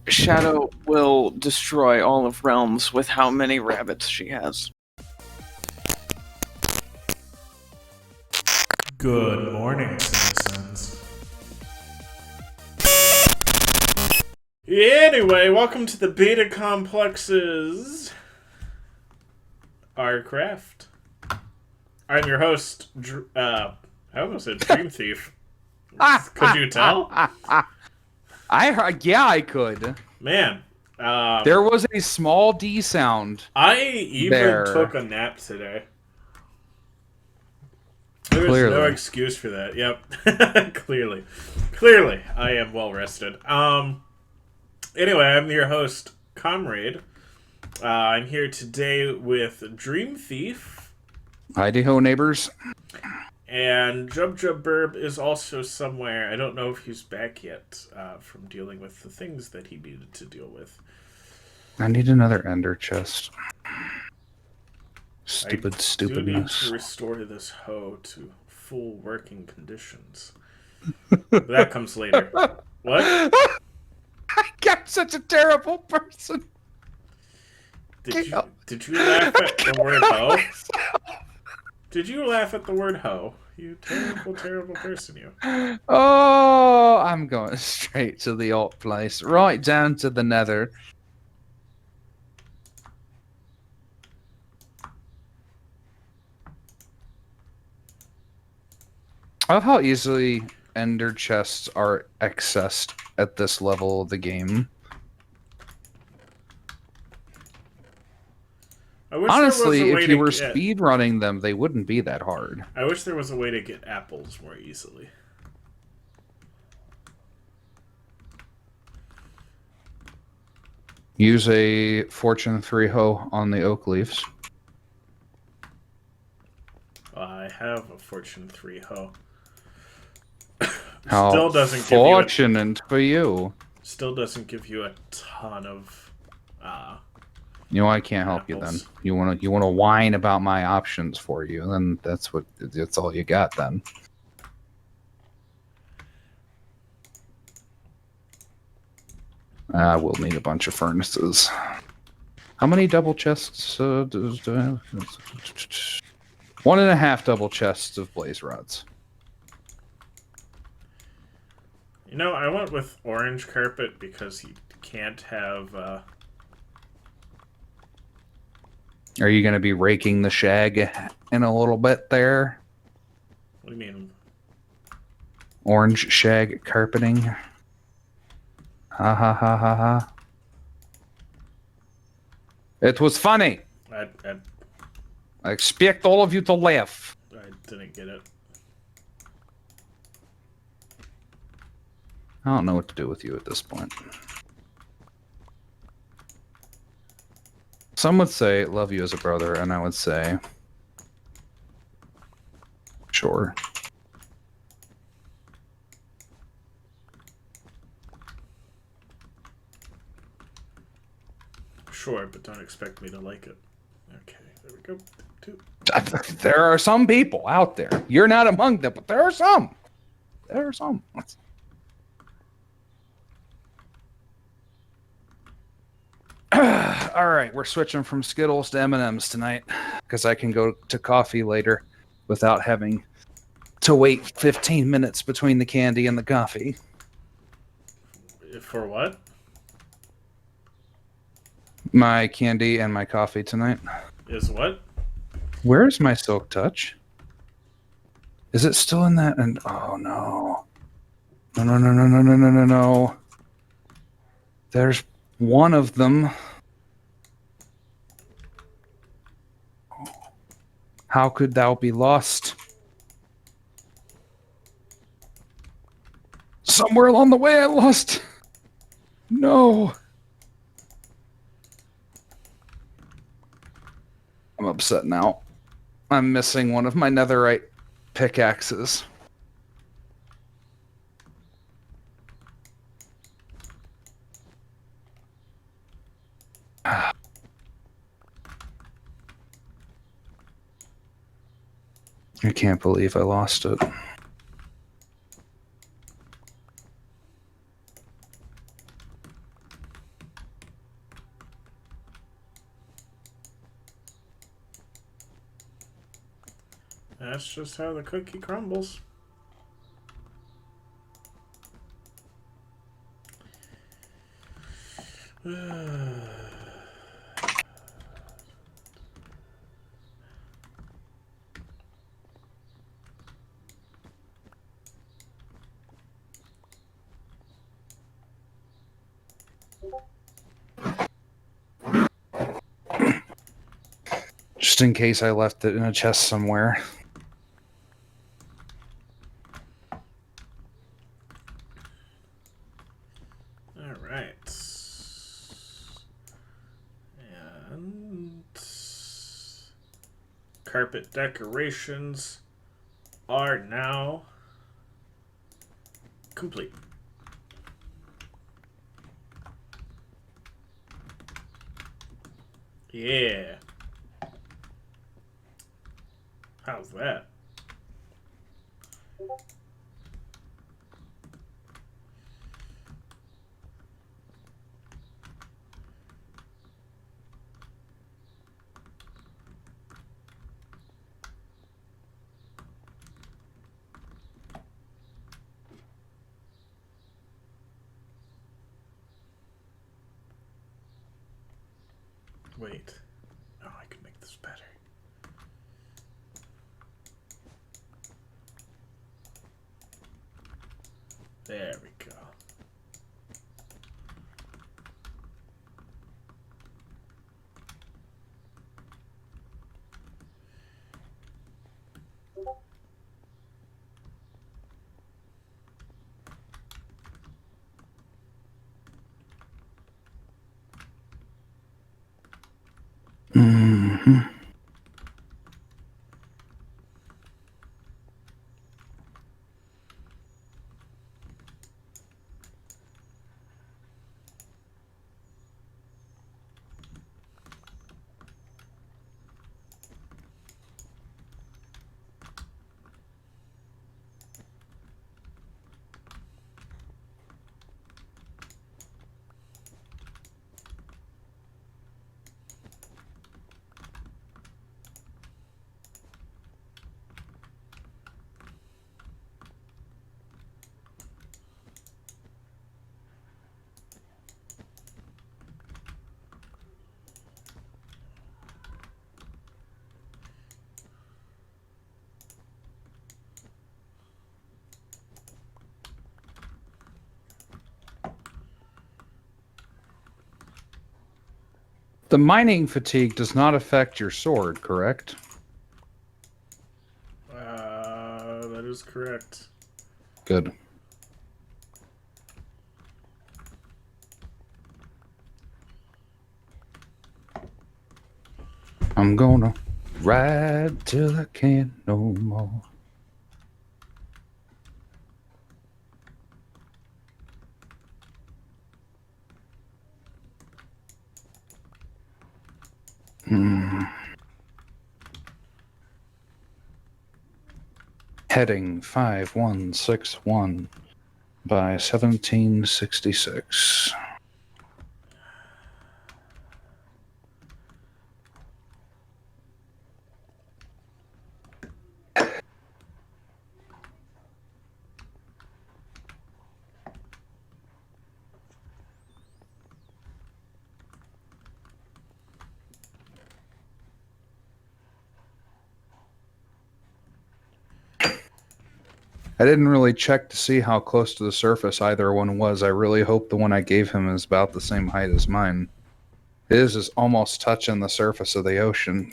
Shadow will destroy all of realms with how many rabbits she has. Good morning, citizens. Anyway, welcome to the Beta Complex's OurCraft. I'm your host, I almost said Dream Thief. Could you tell? I could. Man. There was a small D sound. I even took a nap today. There was no excuse for that. Yep. Clearly, I am well rested. Anyway, I'm your host, Comraide. I'm here today with Dream Thief. Heidi ho, neighbors. And Jub Burb is also somewhere. I don't know if he's back yet from dealing with the things that he needed to deal with. I need another ender chest. Stupidness. I do need to restore this hoe to full working conditions. But that comes later. What? I got such a terrible person. Did you laugh at the word hoe? Did you laugh at the word hoe? You terrible, terrible person, you. Oh, I'm going straight to the alt place. Right down to the nether. I love how easily ender chests are accessed at this level of the game. Honestly, if you were speed running them, they wouldn't be that hard. I wish there was a way to get apples more easily. Use a Fortune 3 hoe on the oak leaves. I have a Fortune 3 hoe. How still doesn't fortunate for you. Still doesn't give you a ton of you know, I can't help you then. You wanna whine about my options for you, then that's all you got then. We'll need a bunch of furnaces. How many double chests do I have? 1.5 double chests of blaze rods. You know, I went with orange carpet because you can't have Are you going to be raking the shag in a little bit there? What do you mean? Orange shag carpeting. Ha ha ha ha ha. It was funny. I expect all of you to laugh. I didn't get it. I don't know what to do with you at this point. Some would say, love you as a brother, and I would say, sure. Sure, but don't expect me to like it. Okay, there we go. There are some people out there. You're not among them, but there are some. There are some. All right, we're switching from Skittles to M&Ms tonight because I can go to coffee later without having to wait 15 minutes between the candy and the coffee. For what? My candy and my coffee tonight. Is what? Where's my Silk Touch? Is it still in that? And oh no. No. There's one of them. How could thou be lost? Somewhere along the way I lost. No. I'm upset now. I'm missing one of my netherite pickaxes. I can't believe I lost it. That's just how the cookie crumbles. Just in case I left it in a chest somewhere. All right. And carpet decorations are now complete. Yeah. How's that? Wait. Oh, I can make this better. There we go. Mm-hmm. The mining fatigue does not affect your sword, correct? That is correct. Good. I'm gonna ride till I can't no more. Heading 5161 by 1766. I didn't really check to see how close to the surface either one was. I really hope the one I gave him is about the same height as mine. His is almost touching the surface of the ocean.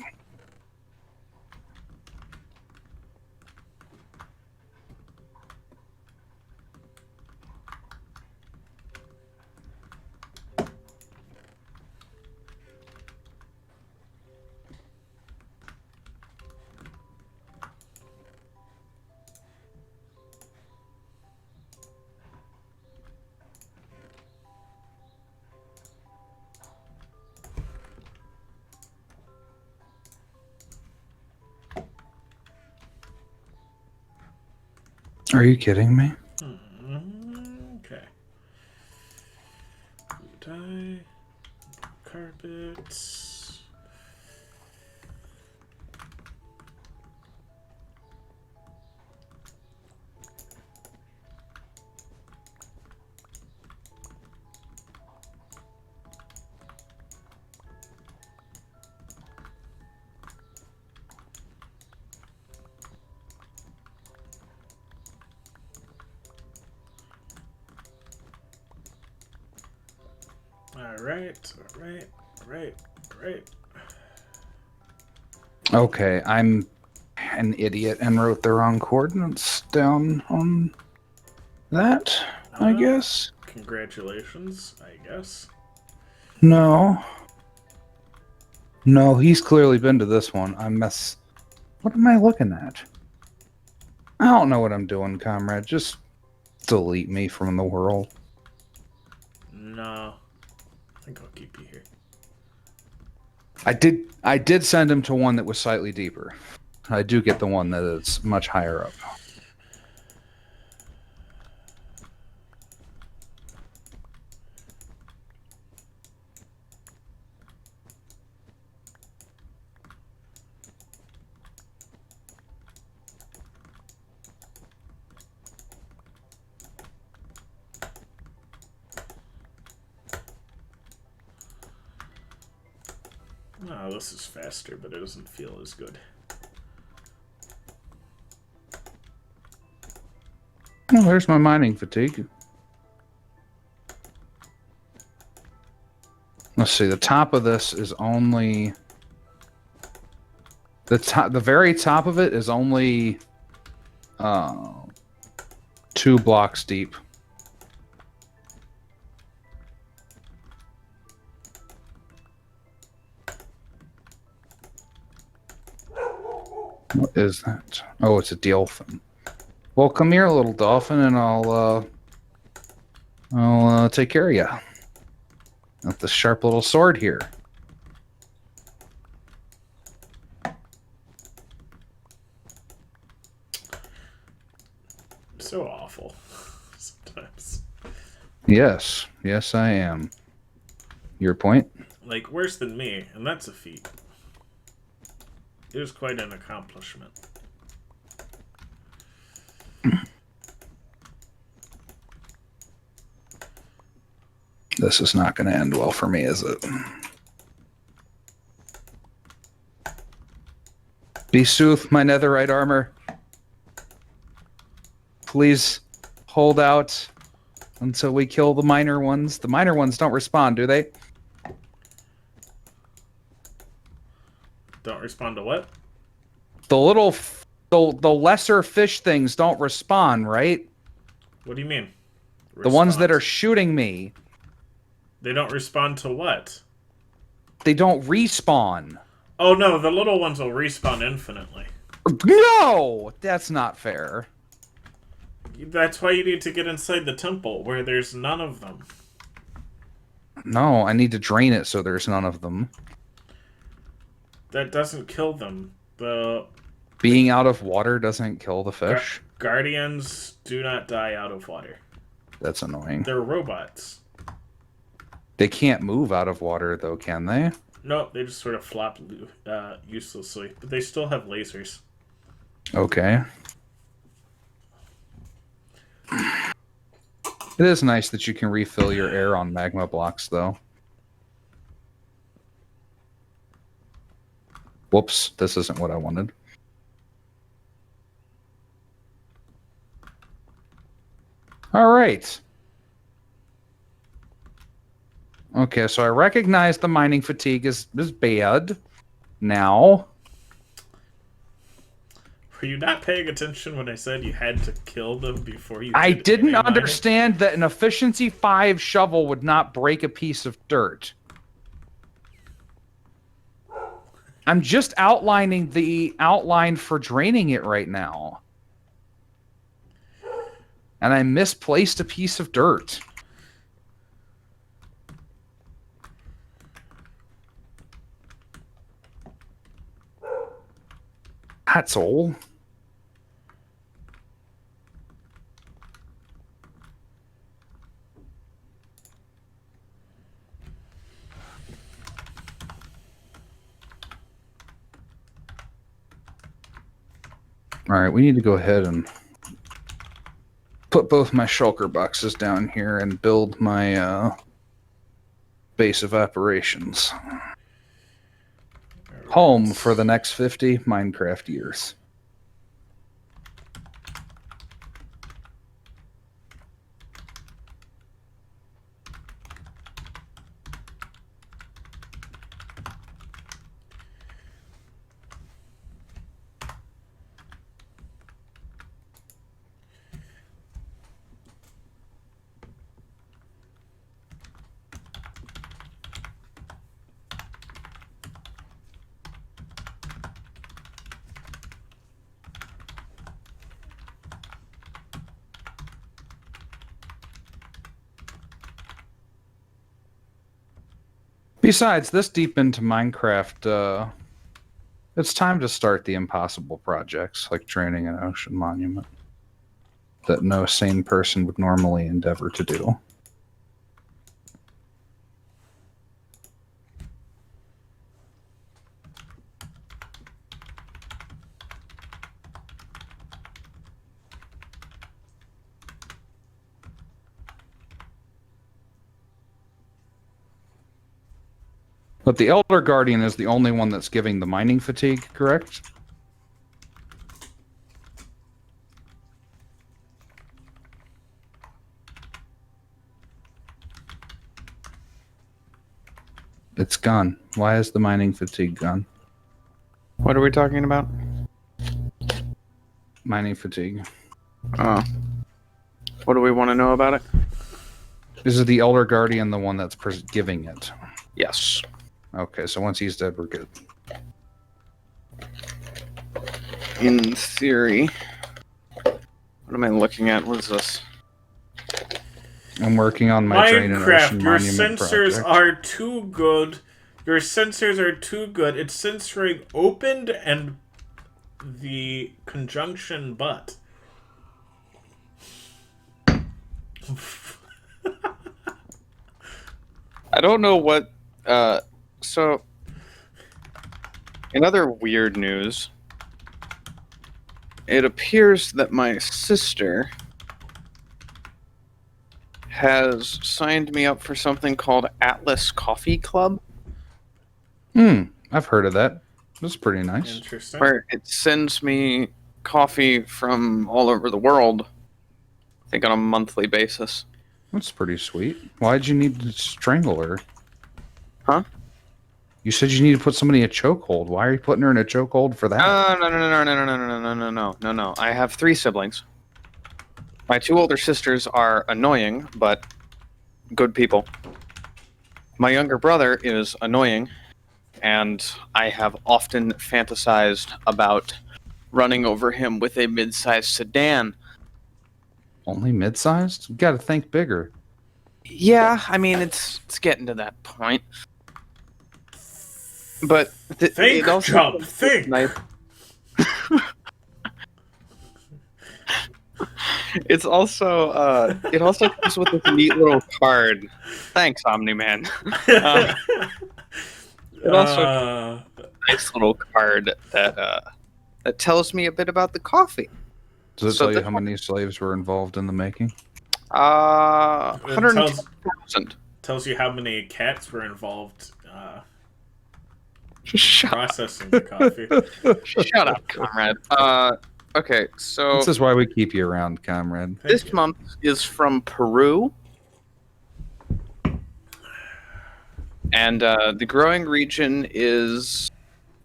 Are you kidding me? Okay. Blue dye. Carpets. Alright. Okay, I'm an idiot and wrote the wrong coordinates down on that, I guess. Congratulations, I guess. No. No, he's clearly been to this one. What am I looking at? I don't know what I'm doing, comrade. Just delete me from the world. No. I think I'll keep you here. I did send him to one that was slightly deeper. I do get the one that is much higher up. Oh, this is faster, but it doesn't feel as good. Oh, there's my mining fatigue. Let's see. The top of this is only the very top of it is only 2 blocks deep. What is that? Oh, it's a dolphin. Well, come here, little dolphin, and I'll take care of you. With the sharp little sword here. So awful. Sometimes. Yes, yes, I am. Your point? Like, worse than me, and that's a feat. It is quite an accomplishment. This is not going to end well for me, is it? Be sooth, my netherite armor. Please hold out until we kill the minor ones. The minor ones don't respond, do they? Don't respond to what? The lesser fish things don't respond, right? What do you mean? The ones that are Response. shooting me, They don't respond to what? they don't respawn. Oh no, the little ones will respawn infinitely. No! That's not fair. That's why you need to get inside the temple, where there's none of them. No, I need to drain it so there's none of them. That doesn't kill them. The Being out of water doesn't kill the fish. guardians do not die out of water. That's annoying. They're robots. They can't move out of water, though, can they? No, they just sort of flop uselessly. But they still have lasers. Okay. It is nice that you can refill your air on magma blocks, though. Whoops, this isn't what I wanted. All right. Okay, so I recognize the mining fatigue is bad now. Were you not paying attention when I said you had to kill them before you I did didn't any mining? understand that an efficiency 5 shovel would not break a piece of dirt. I'm just outlining the outline for draining it right now. And I misplaced a piece of dirt. That's all. All right, we need to go ahead and put both my shulker boxes down here and build my base of operations. Home for the next 50 Minecraft years. Besides, this deep into Minecraft, it's time to start the impossible projects, like training an ocean monument that no sane person would normally endeavor to do. But the Elder Guardian is the only one that's giving the mining fatigue, correct? It's gone. Why is the mining fatigue gone? What are we talking about? Mining fatigue. Oh. What do we want to know about it? Is the Elder Guardian the one that's giving it? Yes. Okay, so once he's dead, we're good. In theory. What am I looking at? What is this? I'm working on my drain and ocean Minecraft, your monument sensors project. are too good. Your sensors are too good. It's censoring opened and the conjunction but. I don't know what. So, in other weird news, it appears that my sister has signed me up for something called Atlas Coffee Club, I've heard of that. That's pretty nice. Interesting. where it sends me coffee from all over the world, I think on a monthly basis. That's pretty sweet. Why'd you need to strangle her? Huh? You said you need to put somebody in a chokehold. Why are you putting her in a chokehold for that? No. I have 3 siblings. My 2 older sisters are annoying, but good people. My younger brother is annoying, and I have often fantasized about running over him with a mid-sized sedan. Only mid-sized? You gotta think bigger. Yeah, I mean, it's getting to that point. But Think, it also Chub, think. nice. It's also it also comes with this neat little card. Thanks, Omni-Man. It also Uh, a nice little card that tells me a bit about the coffee. Does it So tell you this how many slaves were involved in the making? it 110,000. tells you how many cats were involved in Shut processing the coffee. Shut up, comrade. Okay, so This is why we keep you around, comrade. Thank this you. month is from Peru. And the growing region is,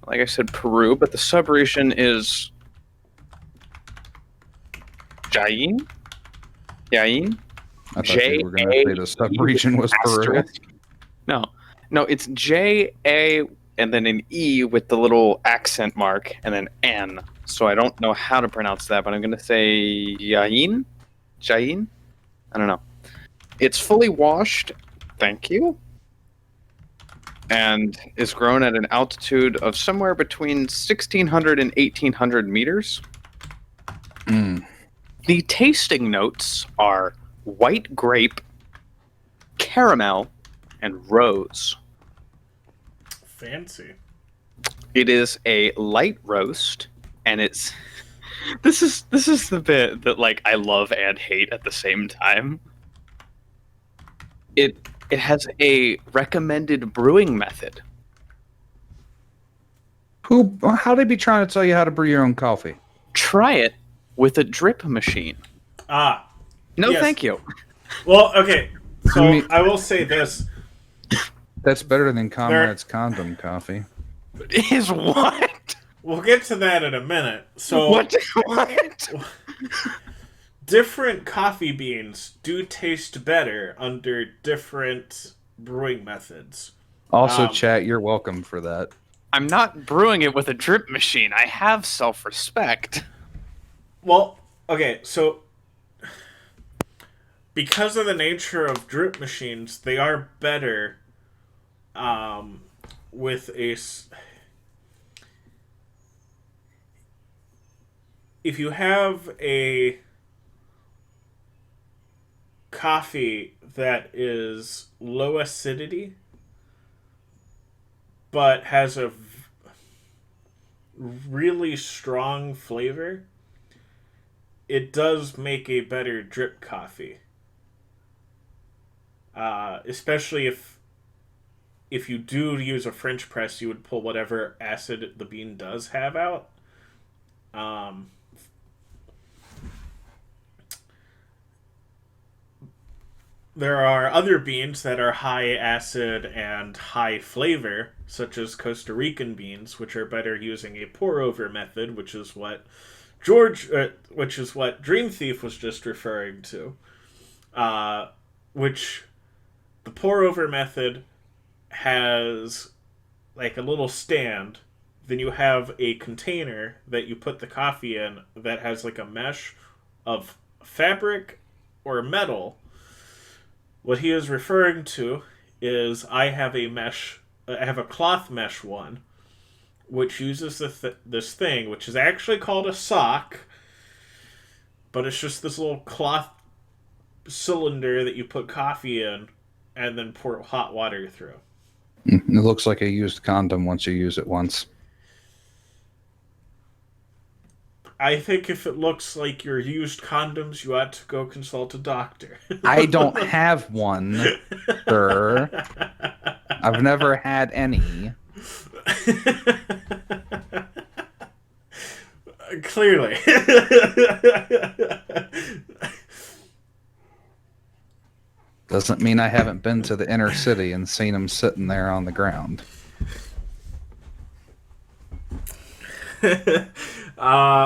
like I said, Peru, but the subregion is Jaén? Jaén? I thought you were going to say the sub-region was Peru. No, it's J-A and then an E with the little accent mark and then N. So I don't know how to pronounce that, but I'm going to say Jaén? Jaén? I don't know. It's fully washed. Thank you. And is grown at an altitude of somewhere between 1,600 and 1,800 meters. Mm. The tasting notes are white grape, caramel, and rose. Fancy. It is a light roast, and it's this is the bit that like I love and hate at the same time. It has a recommended brewing method. How they be trying to tell you how to brew your own coffee? Try it with a drip machine. Ah. No, Yes. thank you. Well, okay. So I mean- I will say this. That's better than Comrade's condom coffee. Is what? We'll get to that in a minute. So What? What? different coffee beans do taste better under different brewing methods. Also, Um, chat, you're welcome for that. I'm not brewing it with a drip machine. I have self-respect. Well, okay, so because of the nature of drip machines, they are better with if you have a coffee that is low acidity but has a really strong flavor, it does make a better drip coffee. Especially if you do use a French press, you would pull whatever acid the bean does have out. There are other beans that are high acid and high flavor, such as Costa Rican beans, which are better using a pour-over method, which is what Dream Thief was just referring to. Which the pour-over method has like a little stand. Then you have a container that you put the coffee in that has like a mesh of fabric or metal. What he is referring to is I have a cloth mesh one, which uses this thing, which is actually called a sock, but it's just this little cloth cylinder that you put coffee in and then pour hot water through. It looks like a used condom once you use it once. I think if it looks like your used condoms, you ought to go consult a doctor. I don't have one, sir. I've never had any. Clearly. Doesn't mean I haven't been to the inner city and seen them sitting there on the ground.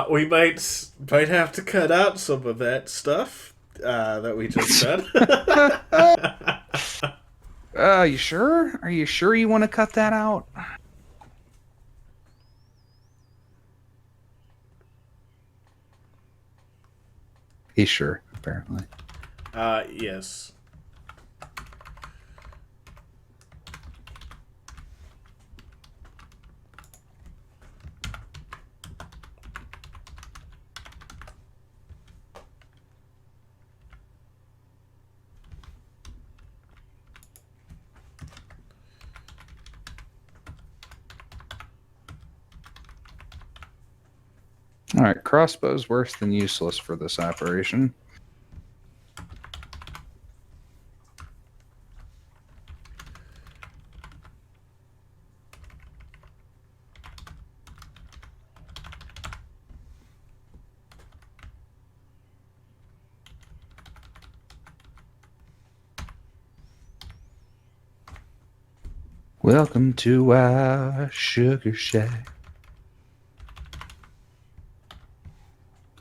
We might have to cut out some of that stuff that we just said. You sure? Are you sure you want to cut that out? He's sure, apparently. Yes. Alright, crossbow's worse than useless for this operation. Welcome to our sugar shack.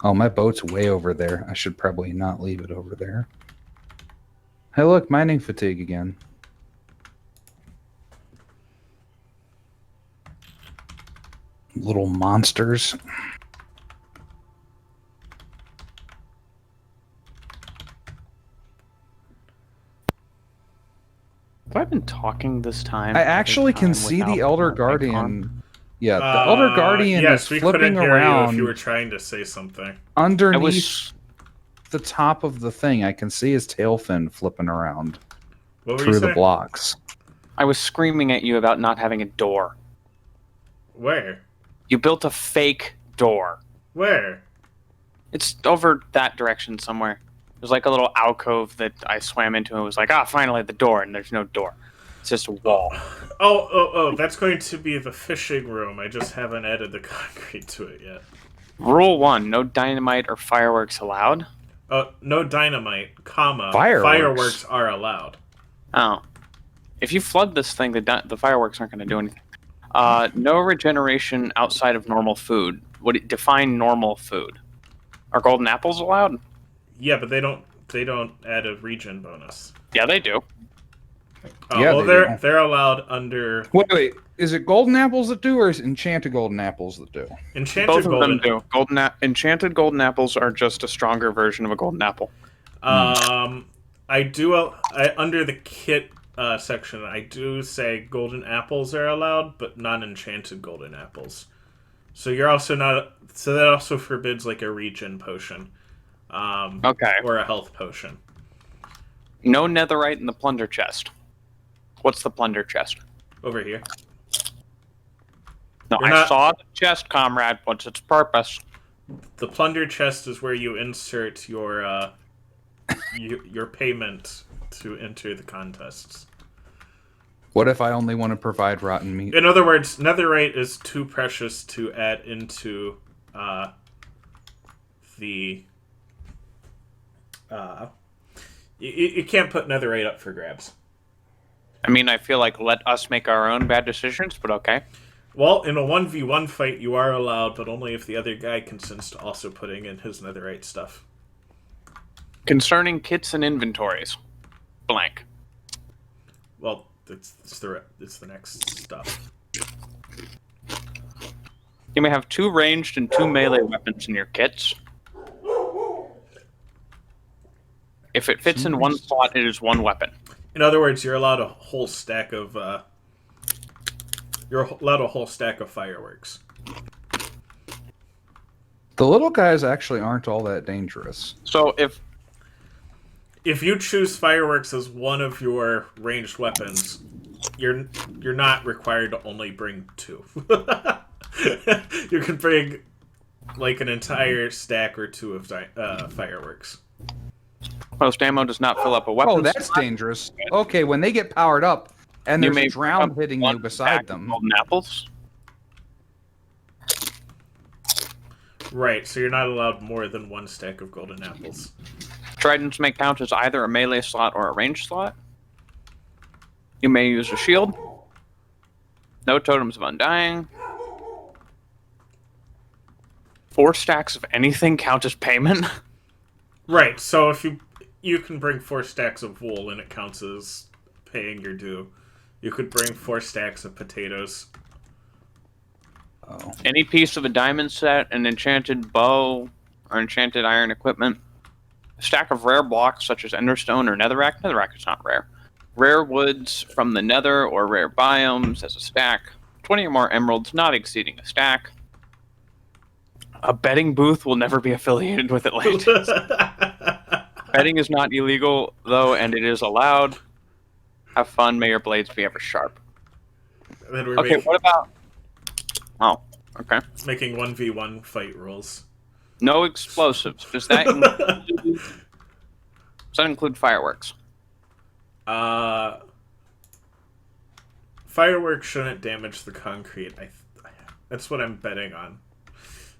Oh, my boat's way over there. I should probably not leave it over there. Hey, look, mining fatigue again. Little monsters. Have I been talking this time? I actually can see the Elder Guardian. Yeah, the Elder Guardian is flipping around. If you were trying to say something underneath the top of the thing. I can see his tail fin flipping around through the blocks. I was screaming at you about not having a door. Where? You built a fake door. Where? It's over that direction somewhere. There's like a little alcove that I swam into and was like, finally the door, and there's no door. It's just a wall. Oh, that's going to be the fishing room. I just haven't added the concrete to it yet. Rule 1, no dynamite or fireworks allowed. No dynamite, fireworks are allowed. Oh. If you flood this thing, the fireworks aren't going to do anything. No regeneration outside of normal food. Define normal food. Are golden apples allowed? Yeah, but they don't add a regen bonus. Yeah, they do. Yeah, well, they're allowed under. Wait, is it golden apples that do, or is it enchanted golden apples that do? Enchanted Both of them do. Enchanted golden apples are just a stronger version of a golden apple. I do under the kit section, I do say golden apples are allowed, but non-enchanted golden apples. So you're also not. So that also forbids like a regen potion, Okay. or a health potion. No netherite in the plunder chest. What's the plunder chest? Over here. No, You're I not- saw the chest, comrade. What's its purpose? The plunder chest is where you insert your payment to enter the contests. What if I only want to provide rotten meat? In other words, netherite is too precious to add into the. You can't put netherite up for grabs. I mean, I feel like let us make our own bad decisions, but okay. Well, in a 1v1 fight, you are allowed, but only if the other guy consents to also putting in his netherite stuff. Concerning kits and inventories. Blank. Well, it's the next stuff. You may have 2 ranged and 2 melee weapons in your kits. If it fits in one slot, it is 1 weapon. In other words, you're allowed a whole stack of fireworks. The little guys actually aren't all that dangerous. So If you choose fireworks as one of your ranged weapons, you're not required to only bring 2. You can bring like an entire stack or 2 of fireworks. most ammo does not fill up a weapon Oh, that's dangerous. Okay, when they get powered up and You there's may a drown pick up hitting one you beside stack of them. golden apples. Right, so you're not allowed more than 1 stack of golden apples. Tridents may count as either a melee slot or a ranged slot. You may use a shield. No totems of undying. 4 stacks of anything count as payment. Right, so if you can bring 4 stacks of wool and it counts as paying your due. You could bring 4 stacks of potatoes. Oh. Any piece of a diamond set, an enchanted bow, or enchanted iron equipment. A stack of rare blocks such as enderstone or netherrack. Netherrack is not rare. Rare woods from the nether or rare biomes as a stack. 20 or more emeralds not exceeding a stack. A betting booth will never be affiliated with Atlantis. Betting is not illegal, though, and it is allowed. Have fun. May your blades be ever sharp. Then we're Okay, what about... Oh, okay. making 1v1 fight rules. No explosives. Does that include fireworks? Fireworks shouldn't damage the concrete. That's what I'm betting on.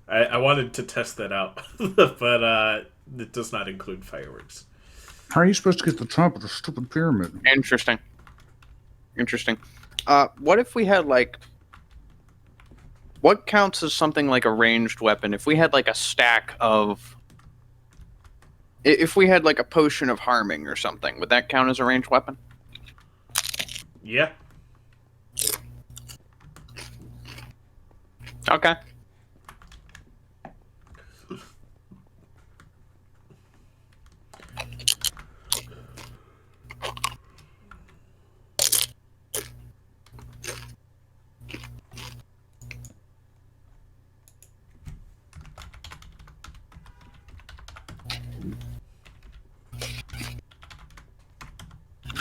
I wanted to test that out, but it does not include fireworks. How are you supposed to get the top of the stupid pyramid? Interesting. What if we had, like... What counts as something like a ranged weapon? If we had, like, a stack of... If we had, like, a potion of harming or something, would that count as a ranged weapon? Yeah. Okay.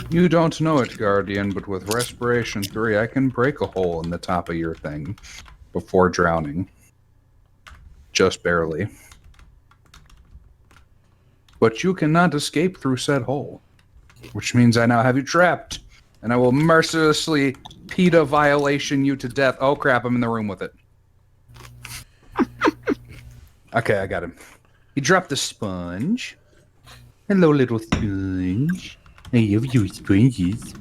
You don't know it, Guardian, but with Respiration 3, I can break a hole in the top of your thing before drowning. Just barely. But you cannot escape through said hole, which means I now have you trapped, and I will mercilessly PETA violation you to death. Oh crap, I'm in the room with it. Okay, I got him. He dropped the sponge. Hello, little sponge. I love you, sponges.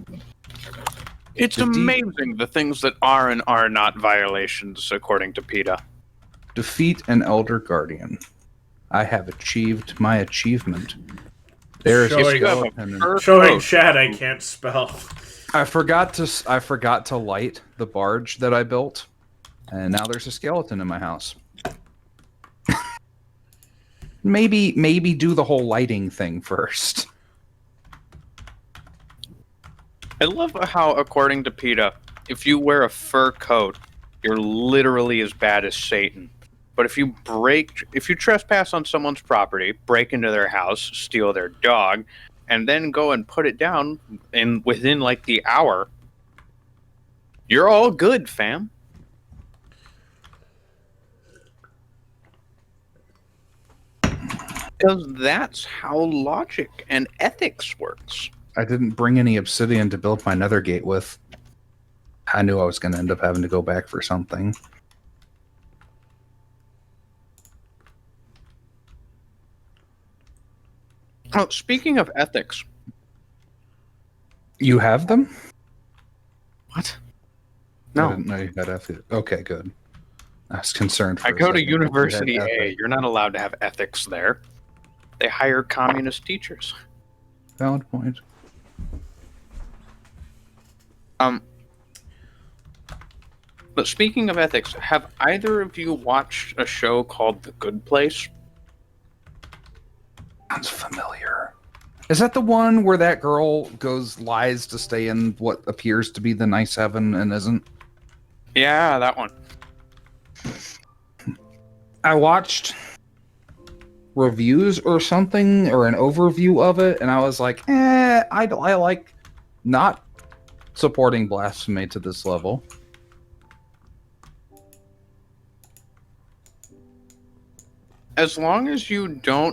It's amazing the things that are and are not violations, according to PETA. Defeat an Elder Guardian. I have achieved my achievement. There is a Showing- skeleton. Showing chat I can't spell. I forgot to light the barge that I built, and now there's a skeleton in my house. maybe do the whole lighting thing first. I love how, according to PETA, if you wear a fur coat, you're literally as bad as Satan. But if you trespass on someone's property, break into their house, steal their dog, and then go and put it down within like the hour, you're all good, fam. Because that's how logic and ethics works. I didn't bring any obsidian to build my nether gate with. I knew I was going to end up having to go back for something. Oh, speaking of ethics. You have them? What? I No. didn't know you had ethics. Okay, good. I was concerned for I a go to second that you had University A. ethics. You're not allowed to have ethics there. They hire communist teachers. Valid point. But speaking of ethics, have either of you watched a show called The Good Place? Sounds familiar. Is that the one where that girl lies to stay in what appears to be the nice heaven and isn't? Yeah, that one. I watched reviews or something, or an overview of it, and I was like, I like not supporting blasphemy to this level. As long as you go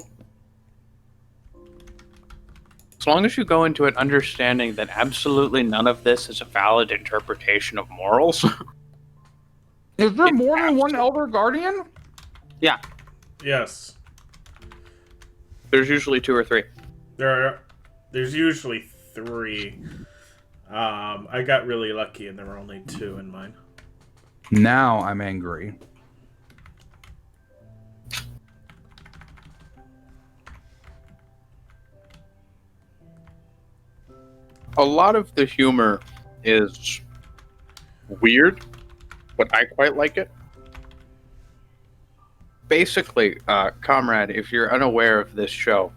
into it understanding that absolutely none of this is a valid interpretation of morals. Is there more than one Elder Guardian? Yeah, Yes. there's usually 2 or 3. There's usually 3. I got really lucky and there were only 2 in mine. Now I'm angry. A lot of the humor is weird, but I quite like it. Basically, Comrade, if you're unaware of this show,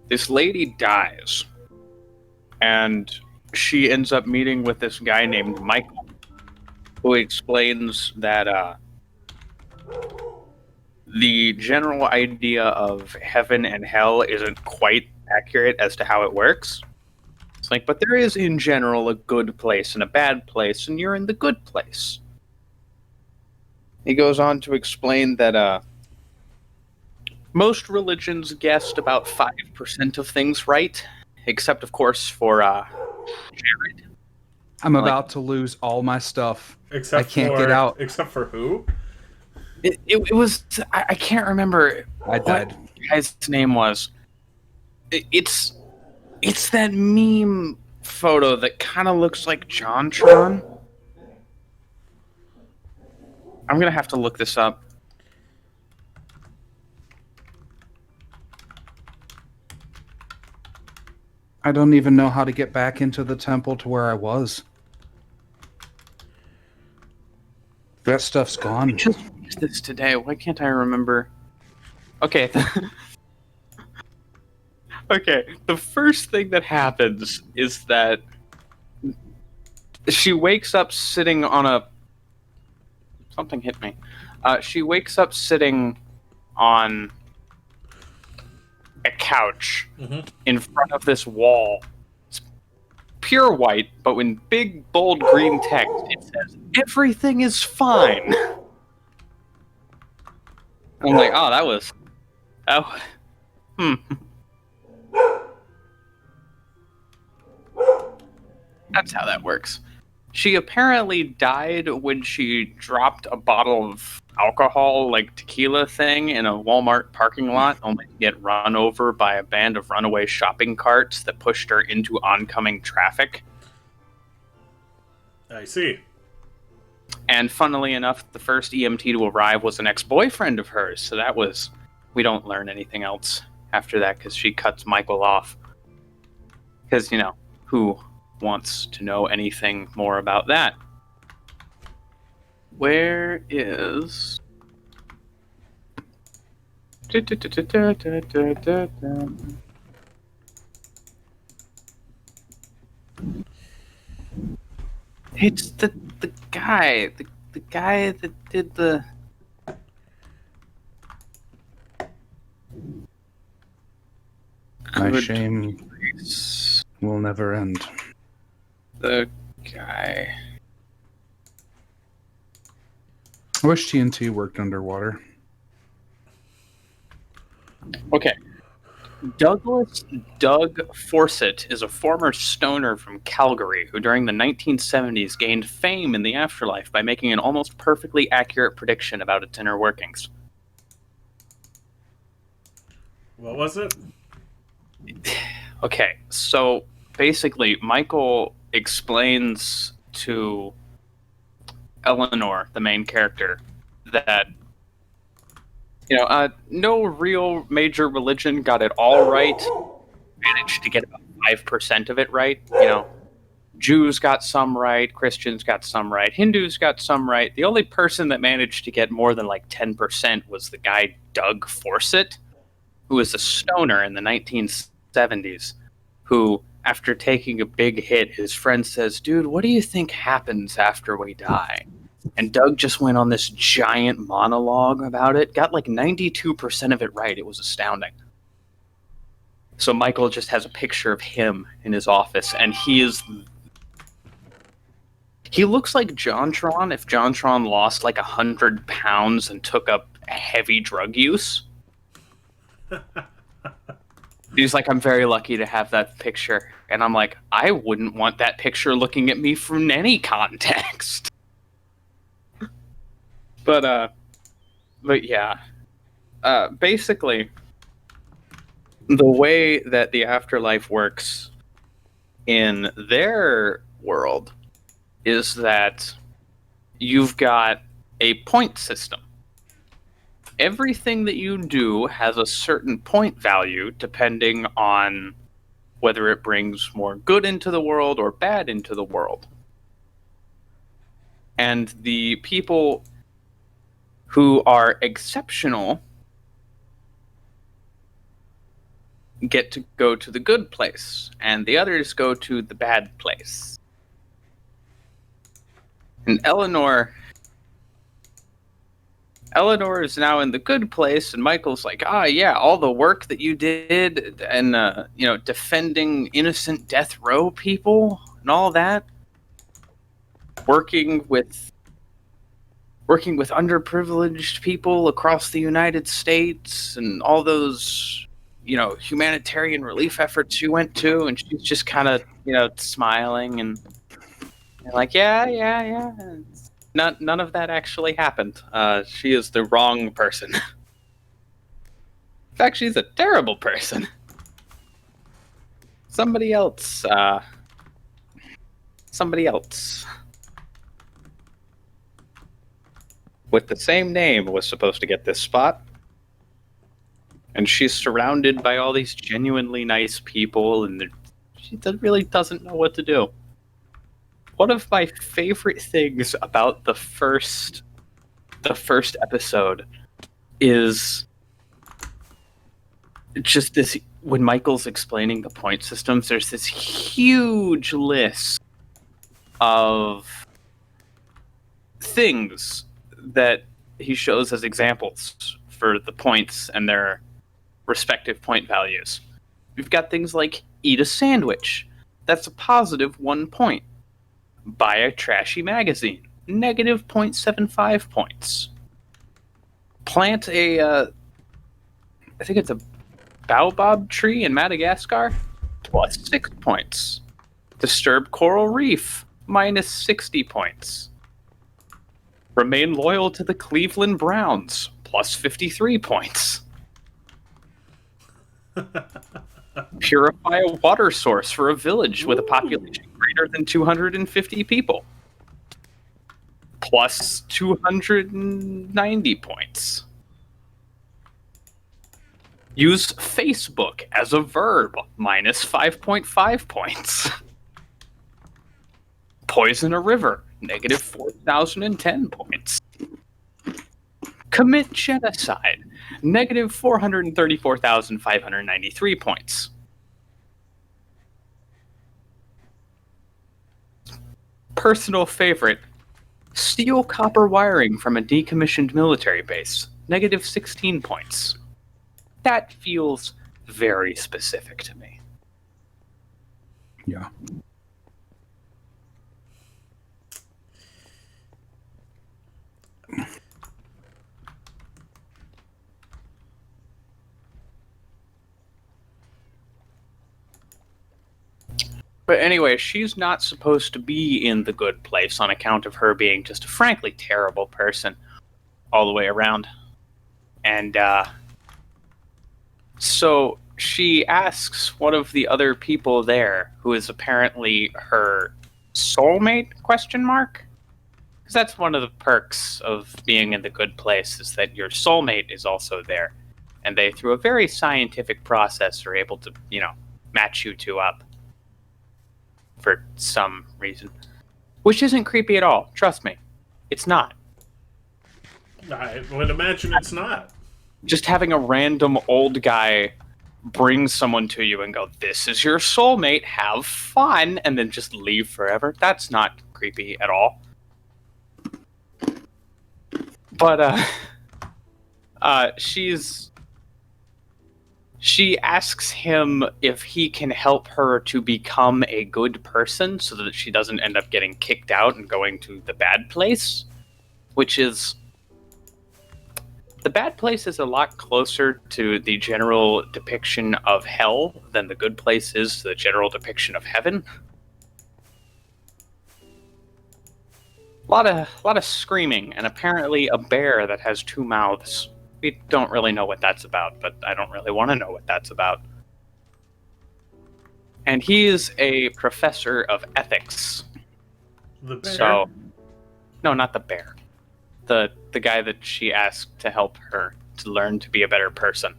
this lady dies, and she ends up meeting with this guy named Michael, who explains that the general idea of heaven and hell isn't quite accurate as to how it works. It's like, but there is in general a good place and a bad place, and you're in the good place. He goes on to explain that most religions guessed about 5% of things right, except, of course, for Jared. I'm about to lose all my stuff. Except I can't for, get out. Except for who? It was... I can't remember I died. what the guy's name was. It's that meme photo that kind of looks like JonTron. I'm going to have to look this up. I don't even know how to get back into the temple to where I was. That stuff's I gone. just watched this today. Why can't I remember? Okay. Okay, the first thing that happens is that she wakes up sitting on a... Something hit me. She wakes up sitting on a couch in front of this wall. It's pure white, but in big, bold green text, it says, "Everything is fine." I'm like, oh, that was... That's how that works. She apparently died when she dropped a bottle of alcohol, like tequila thing, in a Walmart parking lot, only to get run over by a band of runaway shopping carts that pushed her into oncoming traffic. I see. And funnily enough, the first EMT to arrive was an ex-boyfriend of hers, so that was... We don't learn anything else after that, because she cuts Michael off. Because, who wants to know anything more about that? Where is... It's the guy, the guy that did the. My Good shame place. will never end. The guy. I wish TNT worked underwater. Okay. Doug Fawcett is a former stoner from Calgary who during the 1970s gained fame in the afterlife by making an almost perfectly accurate prediction about its inner workings. What was it? Okay, so basically, Michael explains to Eleanor, the main character, that no real major religion got it all right. Managed to get about 5% of it right. Jews got some right, Christians got some right, Hindus got some right. The only person that managed to get more than like 10% was the guy Doug Fawcett, who was a stoner in the 1970s, who, after taking a big hit, his friend says, "Dude, what do you think happens after we die?" And Doug just went on this giant monologue about it, got like 92% of it right. It was astounding. So Michael just has a picture of him in his office, and he looks like JonTron if JonTron lost like 100 pounds and took up heavy drug use. He's like, I'm very lucky to have that picture. And I'm like, I wouldn't want that picture looking at me from any context. But yeah. Basically, the way that the afterlife works in their world is that you've got a point system. Everything that you do has a certain point value depending on whether it brings more good into the world or bad into the world. And the people who are exceptional get to go to the good place, and the others go to the bad place. And Eleanor is now in the good place, and Michael's like, yeah, all the work that you did and, defending innocent death row people and all that, working with underprivileged people across the United States and all those, humanitarian relief efforts you went to, and she's just kind of, smiling and like, yeah. None of that actually happened. She is the wrong person. In fact, she's a terrible person. Somebody else with the same name was supposed to get this spot. And she's surrounded by all these genuinely nice people, and she really doesn't know what to do. One of my favorite things about the first episode is just this, when Michael's explaining the point systems, there's this huge list of things that he shows as examples for the points and their respective point values. We've got things like eat a sandwich. That's a positive 1 point. Buy a trashy magazine. Negative 0.75 points. Plant I think it's a baobab tree in Madagascar. Plus 6 points. Disturb coral reef. Minus 60 points. Remain loyal to the Cleveland Browns. Plus 53 points. Purify a water source for a village with a population greater than 250 people. Plus 290 points. Use Facebook as a verb. Minus 5.5 points. Poison a river. Negative 4,010 points. Commit genocide. Negative 434,593 points. personal favorite, steal copper wiring from a decommissioned military base. Negative 16 points. That feels very specific to me. Yeah. But anyway, she's not supposed to be in the good place on account of her being just a frankly terrible person all the way around. And so she asks one of the other people there, who is apparently her soulmate, question mark? Because that's one of the perks of being in the good place, is that your soulmate is also there. And they, through a very scientific process, are able to, match you two up. For some reason. Which isn't creepy at all. Trust me. It's not. I would imagine it's not. Just having a random old guy bring someone to you and go, this is your soulmate, have fun, and then just leave forever. That's not creepy at all. But, she asks him if he can help her to become a good person so that she doesn't end up getting kicked out and going to the bad place, which is... The bad place is a lot closer to the general depiction of hell than the good place is to the general depiction of heaven. A lot of screaming, and apparently a bear that has 2 mouths. We don't really know what that's about, but I don't really want to know what that's about. And he is a professor of ethics. The bear? So, no, not the bear. The guy that she asked to help her to learn to be a better person.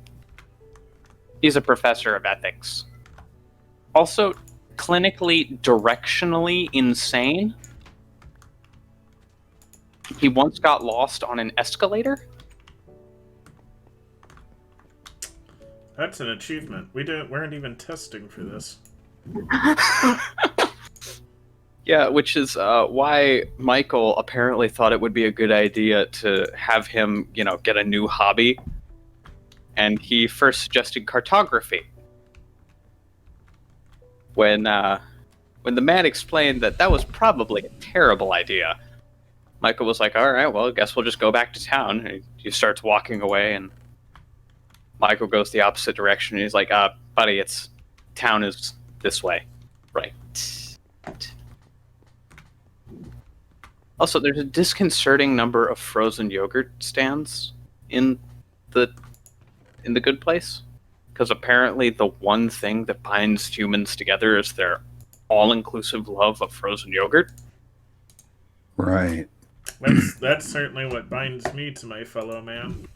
He's a professor of ethics. Also, clinically, directionally insane. He once got lost on an escalator. That's an achievement. We weren't even testing for this. Yeah, which is why Michael apparently thought it would be a good idea to have him, get a new hobby. And he first suggested cartography. When the man explained that was probably a terrible idea, Michael was like, all right, well, I guess we'll just go back to town. And he starts walking away, and Michael goes the opposite direction, and he's like, buddy, town is this way. Right. Also, there's a disconcerting number of frozen yogurt stands in the good place. Because apparently the one thing that binds humans together is their all-inclusive love of frozen yogurt. Right. That's certainly what binds me to my fellow man.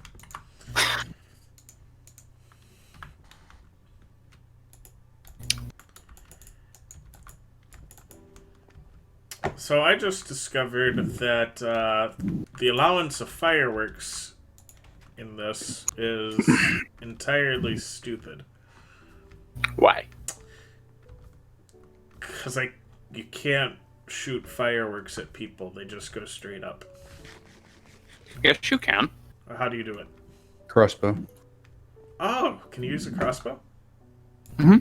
So I just discovered that the allowance of fireworks in this is entirely stupid. Why? Because you can't shoot fireworks at people; they just go straight up. Yes, you can. How do you do it? Crossbow. Oh, can you use a crossbow? Mm-hmm.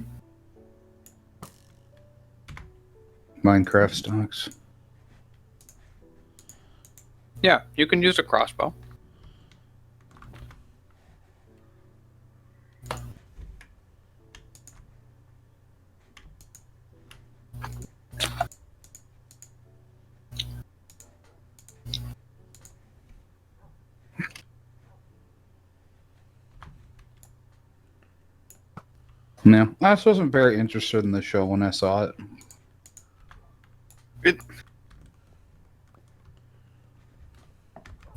Minecraft stocks. Yeah, you can use a crossbow. No, I just wasn't very interested in the show when I saw it.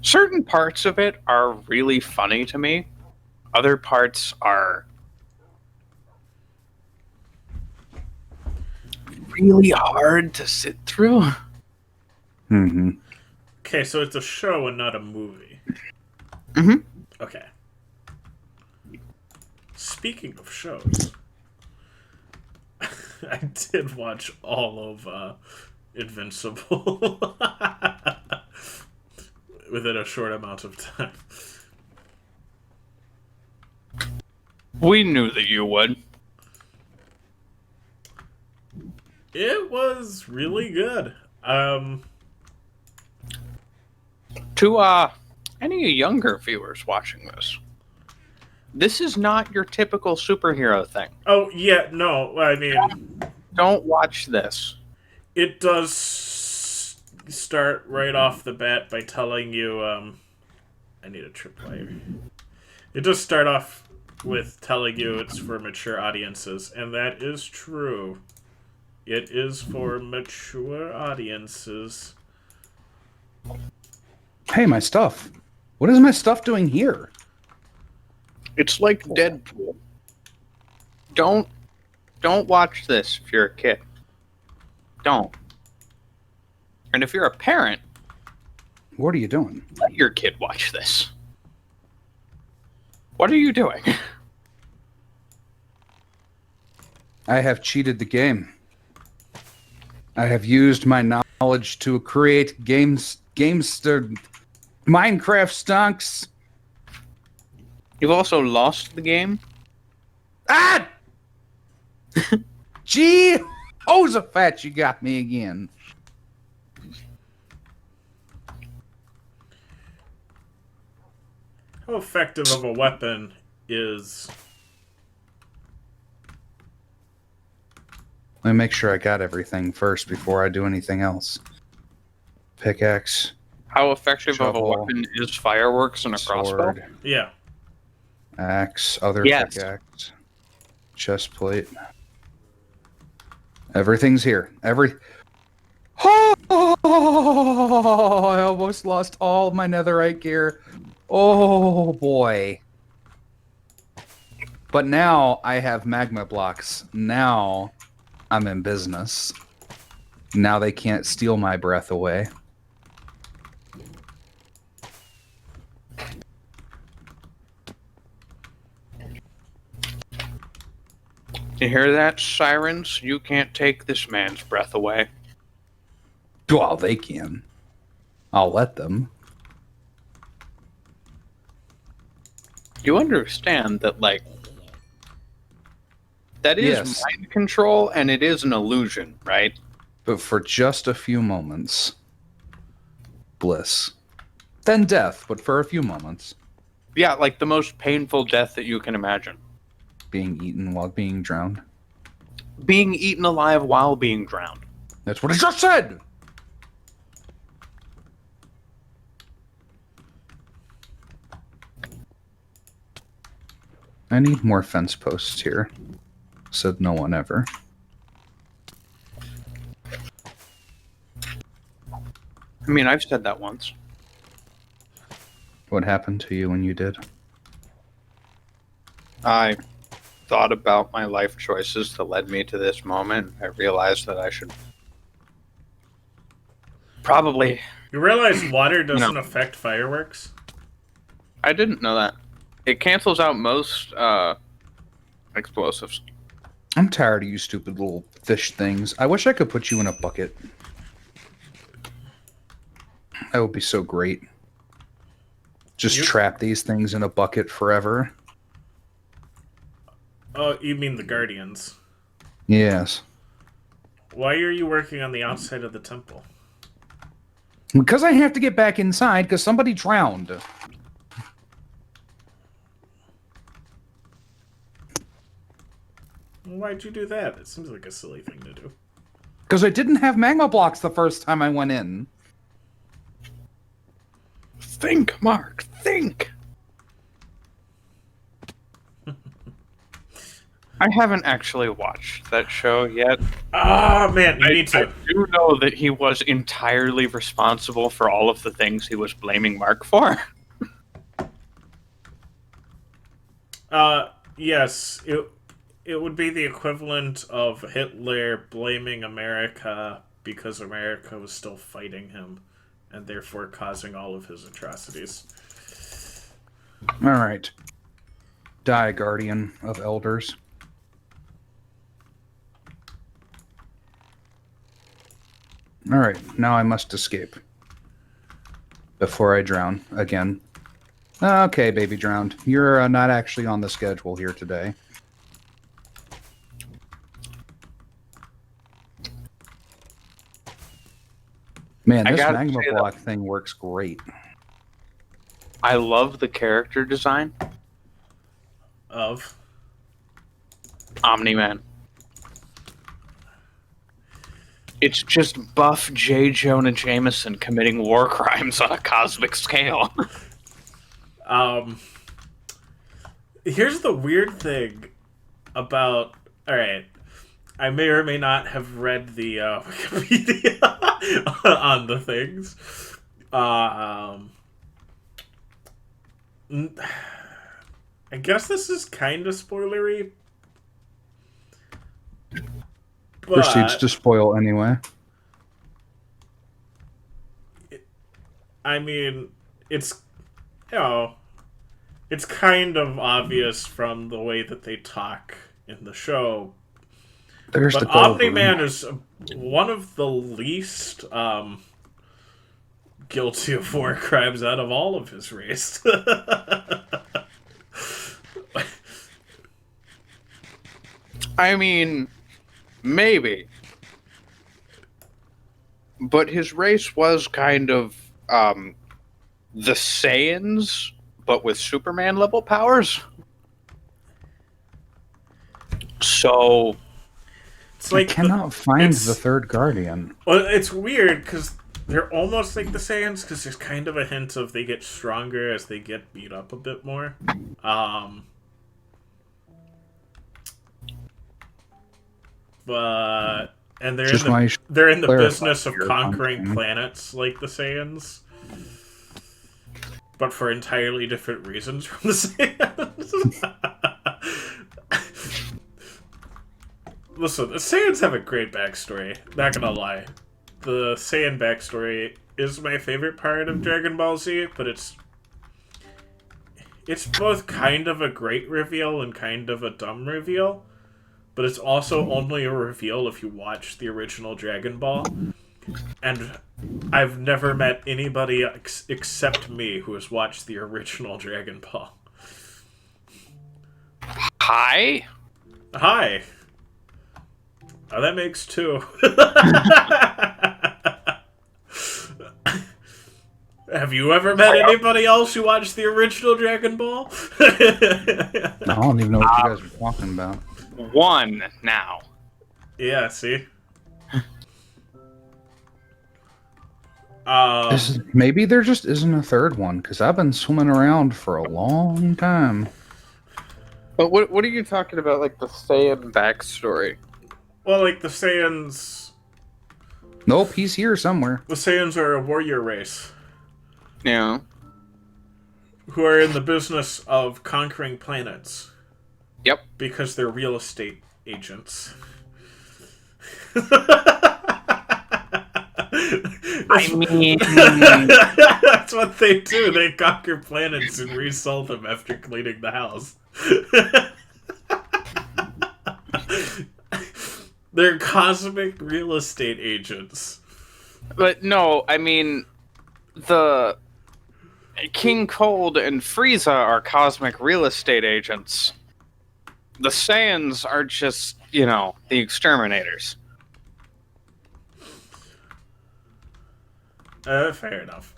Certain parts of it are really funny to me. Other parts are really hard to sit through. Mm-hmm. Okay, so it's a show and not a movie. Mm-hmm. Okay. Speaking of shows, I did watch all of invincible within a short amount of time. We knew that you would. It was really good. To any younger viewers watching this is not your typical superhero thing. Oh, yeah, no, I mean, Don't watch this. it does start right off the bat by telling you, I need a tripwire. It does start off with telling you it's for mature audiences, and that is true. It is for mature audiences. Hey, my stuff. What is my stuff doing here? It's like Deadpool. Don't watch this if you're a kid. Don't. And if you're a parent, What are you doing? let your kid watch this. What are you doing? I have cheated the game. I have used my knowledge to create Minecraft stunks. You've also lost the game. Ah! Gee, Jehoshaphat, you got me again. How effective of a weapon is... Let me make sure I got everything first before I do anything else. Pickaxe, How effective of a Shovel. weapon is fireworks and a crossbow? sword, Yeah. axe, other Yes. pickaxe, chest plate. Everything's here. Oh, I almost lost all my netherite gear. Oh boy. But now I have magma blocks. Now I'm in business. Now they can't steal my breath away. You hear that, sirens? You can't take this man's breath away. Well, they can. I'll let them. You understand that, like, that is Yes. mind control and it is an illusion, right? But for just a few moments. Bliss. Then death, but for a few moments. Yeah, like the most painful death that you can imagine. Being eaten while being drowned. Being eaten alive while being drowned. That's what I just said! I need more fence posts here. Said no one ever. I mean, I've said that once. What happened to you when you did? I thought about my life choices that led me to this moment. I realized that I should probably... You realize water doesn't No. affect fireworks? I didn't know that. It cancels out most explosives. I'm tired of you stupid little fish things. I wish I could put you in a bucket. That would be so great. Just You- trap these things in a bucket forever. Oh, you mean the Guardians. Yes. Why are you working on the outside of the temple? Because I have to get back inside because somebody drowned. Why'd you do that? It seems like a silly thing to do. Because I didn't have magma blocks the first time I went in. Think, Mark, think. I haven't actually watched that show yet. Oh, man, you need I to. do know that he was entirely responsible for all of the things he was blaming Mark for. Yes, it would be the equivalent of Hitler blaming America because America was still fighting him, and therefore causing all of his atrocities. Alright. Die, Guardian of Elders. Alright, now I must escape. Before I drown again. Okay, baby drowned. You're not actually on the schedule here today. Man, this magma block thing works great. I love the character design Of Omni-Man. It's just buff J. Jonah Jameson committing war crimes on a cosmic scale. Here's the weird thing about... Alright, I may or may not have read the Wikipedia on the things. I guess this is kind of spoilery. Proceeds to spoil anyway. I mean, it's, you know, it's kind of obvious from the way that they talk in the show. There's but the gold Omni-Man is one of the least guilty of war crimes out of all of his race. I mean, maybe. But his race was kind of the Saiyans, but with Superman level powers. So it's like I cannot find the third Guardian. Well, it's weird because they're almost like the Saiyans because there's kind of a hint of they get stronger as they get beat up a bit more. But and they're in the business of conquering planets like the Saiyans, but for entirely different reasons from the Saiyans. Listen, the Saiyans have a great backstory. Not gonna lie, the Saiyan backstory is my favorite part of Dragon Ball Z, but it's both kind of a great reveal and kind of a dumb reveal. But it's also only a reveal if you watch the original Dragon Ball. And I've never met anybody except me who has watched the original Dragon Ball. Hi? Hi. Oh, that makes two. Have you ever met anybody else who watched the original Dragon Ball? I don't even know what you guys are talking about. One now. Yeah, see? Maybe there just isn't a third one, because I've been swimming around for a long time. But what are you talking about, like the Saiyan backstory? Well, like the Saiyans... Nope, he's here somewhere. The Saiyans are a warrior race. Yeah. Who are in the business of conquering planets. Yep. Because they're real estate agents. I mean... That's what they do. They conquer planets and resell them after cleaning the house. They're cosmic real estate agents. But no, I mean... The... King Cold and Frieza are cosmic real estate agents. The Saiyans are just, the exterminators. Fair enough.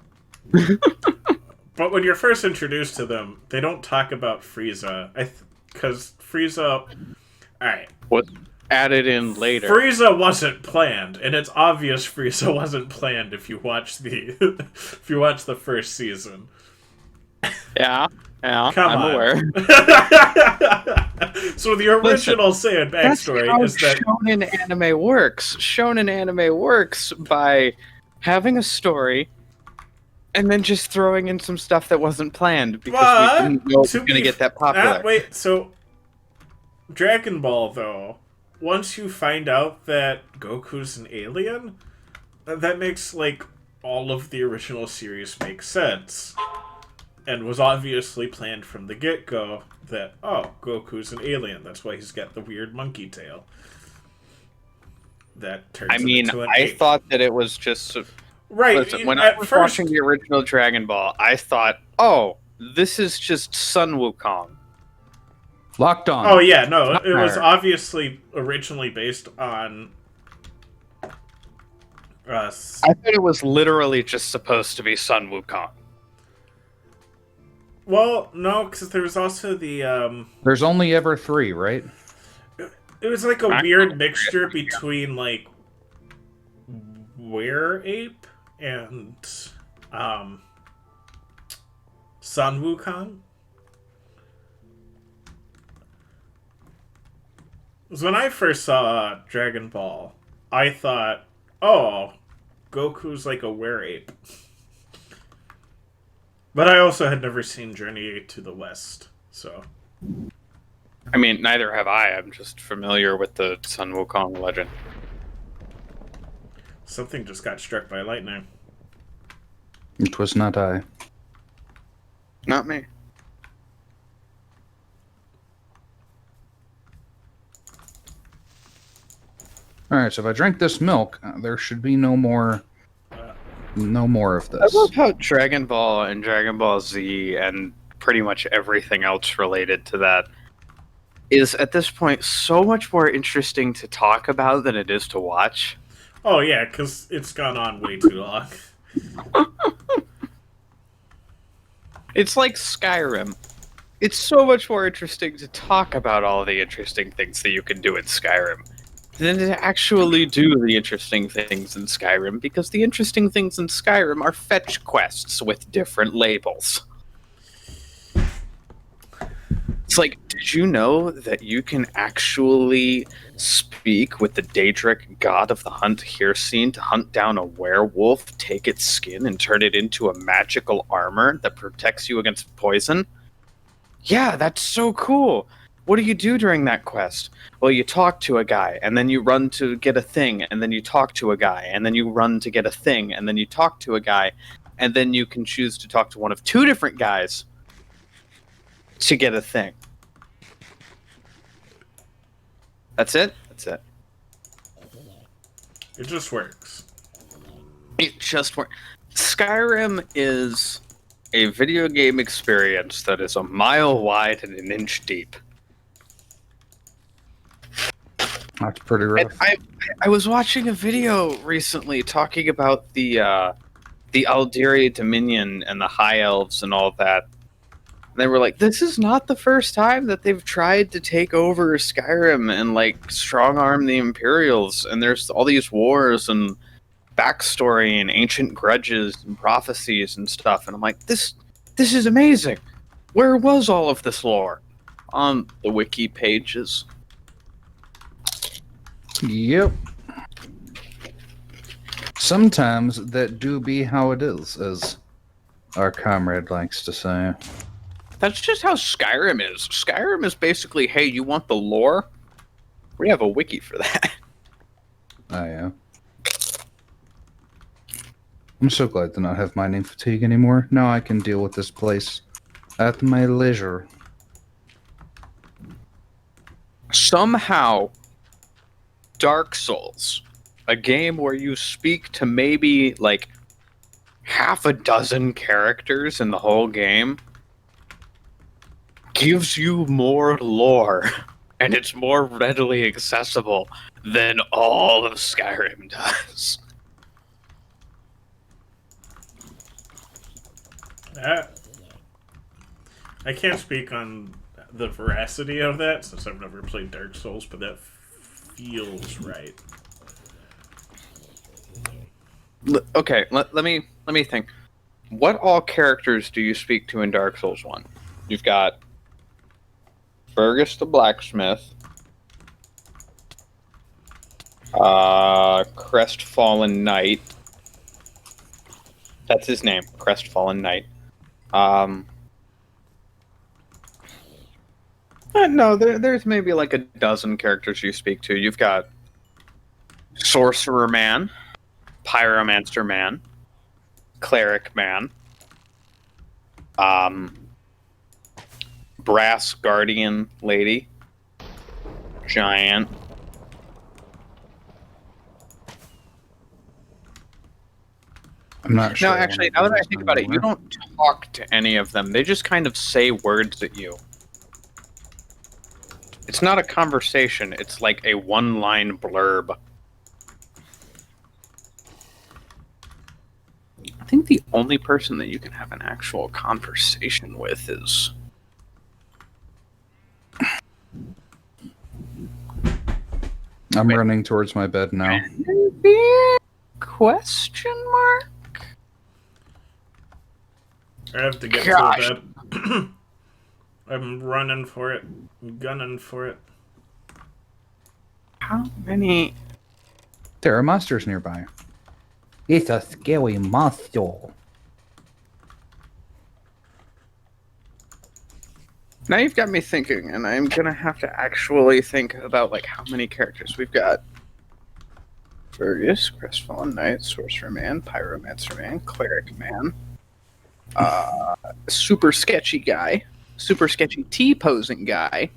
But when you're first introduced to them, they don't talk about Frieza. Because Frieza... Alright. Was added in later. Frieza wasn't planned, and it's obvious Frieza wasn't planned if you watch the first season. Yeah, I'm aware. So the original Saiyan backstory is that Shonen anime works. Shonen anime works by having a story and then just throwing in some stuff that wasn't planned because we didn't know it was going to get that popular. Wait, so Dragon Ball though, once you find out that Goku's an alien, that makes like all of the original series make sense. And was obviously planned from the get-go that, oh, Goku's an alien. That's why he's got the weird monkey tail. that turns I him mean, into an I ape. thought that it was Turns him into an I ape. thought that it was just. Right. Listen, when I At was first, watching the original Dragon Ball, I thought, oh, this is just Sun Wukong. Locked on. oh yeah, no, it was Fire. obviously originally based on. I thought it was literally just supposed to be Sun Wukong. Well, no, because there was also the. There's only ever 3, right? It was like a I- weird mixture between like were ape and Sun Wukong. 'Cause when I first saw Dragon Ball, I thought, oh, Goku's like a were ape. But I also had never seen Journey to the West, so. I mean, neither have I. I'm just familiar with the Sun Wukong legend. Something just got struck by lightning. It was not I. Not me. Alright, so if I drink this milk, there should be no more of I this. love how Dragon Ball and Dragon Ball Z and pretty much everything else related to that is at this point so much more interesting to talk about than it is to watch. Oh yeah, because it's gone on way too long. It's like Skyrim. It's so much more interesting to talk about all the interesting things that you can do in Skyrim than to actually do the interesting things in Skyrim, because the interesting things in Skyrim are fetch quests with different labels. It's like, did you know that you can actually speak with the Daedric god of the hunt Hircine to hunt down a werewolf, take its skin, and turn it into a magical armor that protects you against poison? Yeah, that's so cool. What do you do during that quest? Well, you talk to a guy, and then you run to get a thing, and then you talk to a guy, and then you run to get a thing, and then you talk to a guy, and then you can choose to talk to one of 2 different guys to get a thing. That's it? That's it. It just works. It just works. Skyrim is a video game experience that is a mile wide and an inch deep. That's pretty And rough. I was watching a video recently talking about the Aldiria Dominion and the High Elves and all that. And they were like, this is not the first time that they've tried to take over Skyrim and like strong arm the Imperials, and there's all these wars and backstory and ancient grudges and prophecies and stuff. And I'm like, this is amazing. Where was all of this lore? On the wiki pages. Yep. Sometimes that do be how it is, as our comrade likes to say. That's just how Skyrim is. Skyrim is basically, hey, you want the lore? We have a wiki for that. Oh, yeah. I'm so glad to not have mining fatigue anymore. Now I can deal with this place at my leisure. Somehow, Dark Souls, a game where you speak to maybe like half a dozen characters in the whole game, gives you more lore, and it's more readily accessible than all of Skyrim does. I can't speak on the veracity of that since I've never played Dark Souls, but that feels right. Okay, let me think. What all characters do you speak to in Dark Souls 1? You've got Fergus the blacksmith, Crestfallen Knight. That's his name, Crestfallen Knight. No, there's maybe like a dozen characters you speak to. You've got Sorcerer Man, Pyromancer Man, Cleric Man, Brass Guardian Lady, Giant, I'm not sure. No, I actually, wanna now do that I this think about it, you anymore. don't talk to any of them. They just kind of say words at you. It's not a conversation. It's like a one-line blurb. I think the only person that you can have an actual conversation with is... I'm Wait. running towards my bed now. Maybe? Question mark? I have to get Gosh. to the bed. I'm running for it. I'm gunning for it. How many... There are monsters nearby. It's a scary monster. Now you've got me thinking, and I'm gonna have to actually think about like how many characters we've got. Fergus, Crestfallen Knight, Sorcerer Man, Pyromancer Man, Cleric Man, super sketchy guy, super sketchy T-posing guy,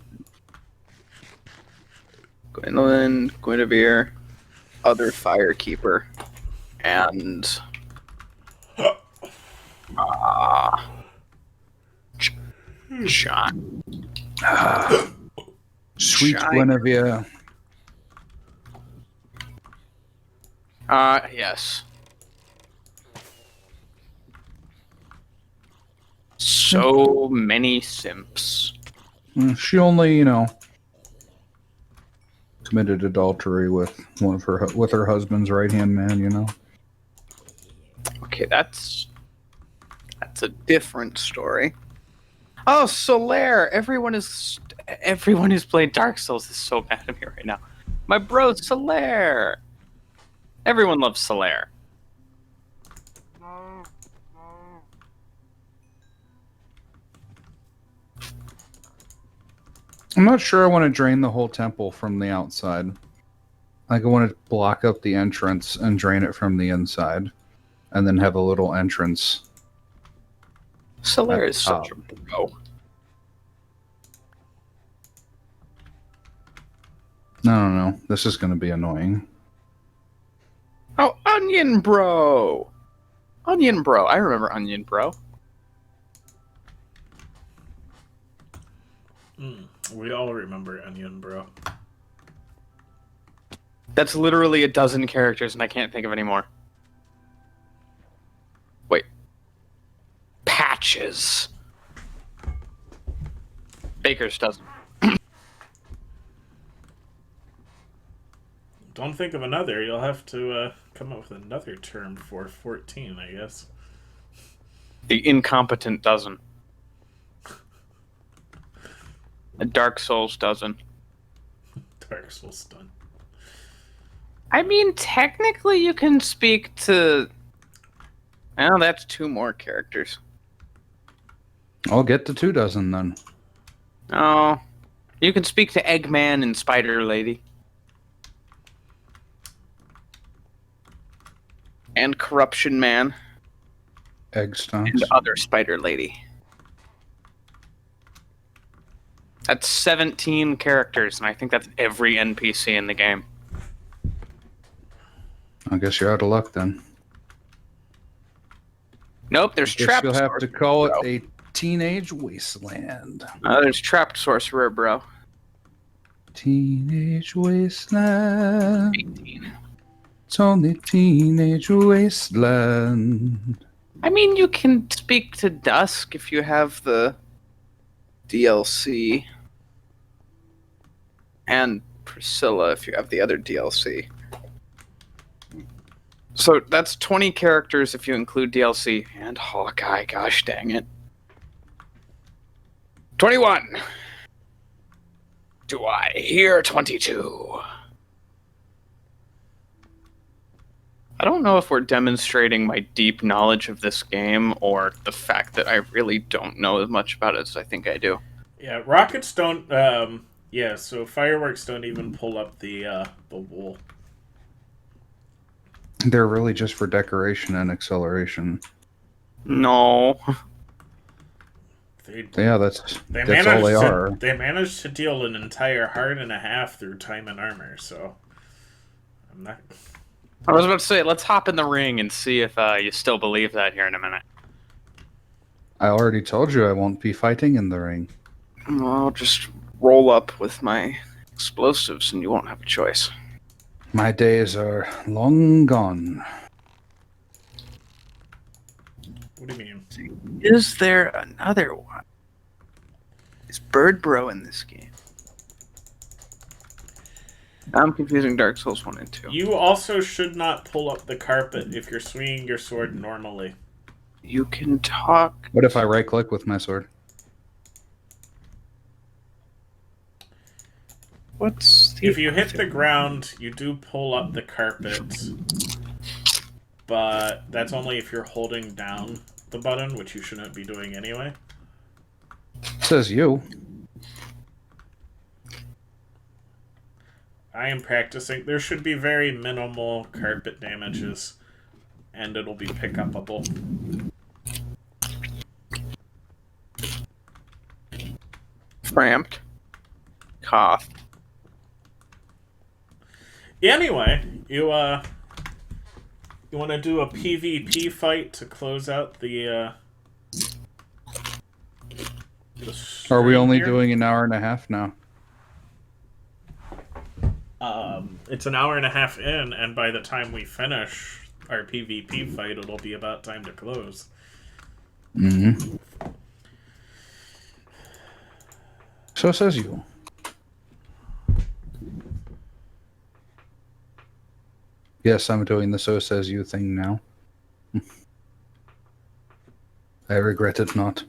Gwendolyn, Guinevere, other Firekeeper, and John. Sweet Shine. Guinevere. Yes. So many simps. She only, committed adultery with her husband's right-hand man. Okay, that's a different story. Oh, Solaire! Everyone who's played Dark Souls is so mad at me right now. My bro, Solaire. Everyone loves Solaire. I'm not sure I want to drain the whole temple from the outside. Like, I want to block up the entrance and drain it from the inside. And then have a little entrance. Solaire is such a bro. No. This is going to be annoying. Oh, Onion Bro! Onion Bro. I remember Onion Bro. We all remember Onion Bro. That's literally a dozen characters, and I can't think of any more. Wait. Patches. Baker's dozen. Don't think of another. You'll have to come up with another term for 14, I guess. The incompetent dozen. A Dark Souls dozen. Dark Souls stun. I mean, technically you can speak to... Oh, that's two more characters. I'll get to 2 dozen then. Oh. You can speak to Eggman and Spider Lady. And Corruption Man. Egg stunts. And other Spider Lady. That's 17 characters, and I think that's every NPC in the game. I guess you're out of luck then. Nope, there's Guess Trapped you'll have to call it bro. a teenage wasteland. There's Trapped Sorcerer, bro. Teenage wasteland. 18. It's only teenage wasteland. I mean, you can speak to Dusk if you have the DLC. And Priscilla if you have the other DLC. So that's 20 characters if you include DLC. And Hawkeye, gosh dang it. 21! Do I hear 22? I don't know if we're demonstrating my deep knowledge of this game or the fact that I really don't know as much about it as I think I do. Yeah, rockets don't. So fireworks don't even pull up the wool. They're really just for decoration and acceleration. No. That's all they are. They managed to deal an entire heart and a half through time and armor, so I'm not I was about to say, let's hop in the ring and see if you still believe that here in a minute. I already told you I won't be fighting in the ring. I'll just roll up with my explosives and you won't have a choice. My days are long gone. What do you mean? Is there another one? Is Bird Bro in this game? I'm confusing Dark Souls 1 and 2. You also should not pull up the carpet if you're swinging your sword normally. You can talk. What if I right-click with my sword? What's the... If you hit the ground, you do pull up the carpet. But that's only if you're holding down the button, which you shouldn't be doing anyway. Says you. I am practicing. There should be very minimal carpet damages, and it'll be pick-upable. Cramped. Cough. Anyway, you want to do a PvP fight to close out the Are we only here? doing an hour and a half now? It's an hour and a half in, and by the time we finish our PvP fight, it'll be about time to close. Mm-hmm. So says you. Yes, I'm doing the so says you thing now. I regret it not.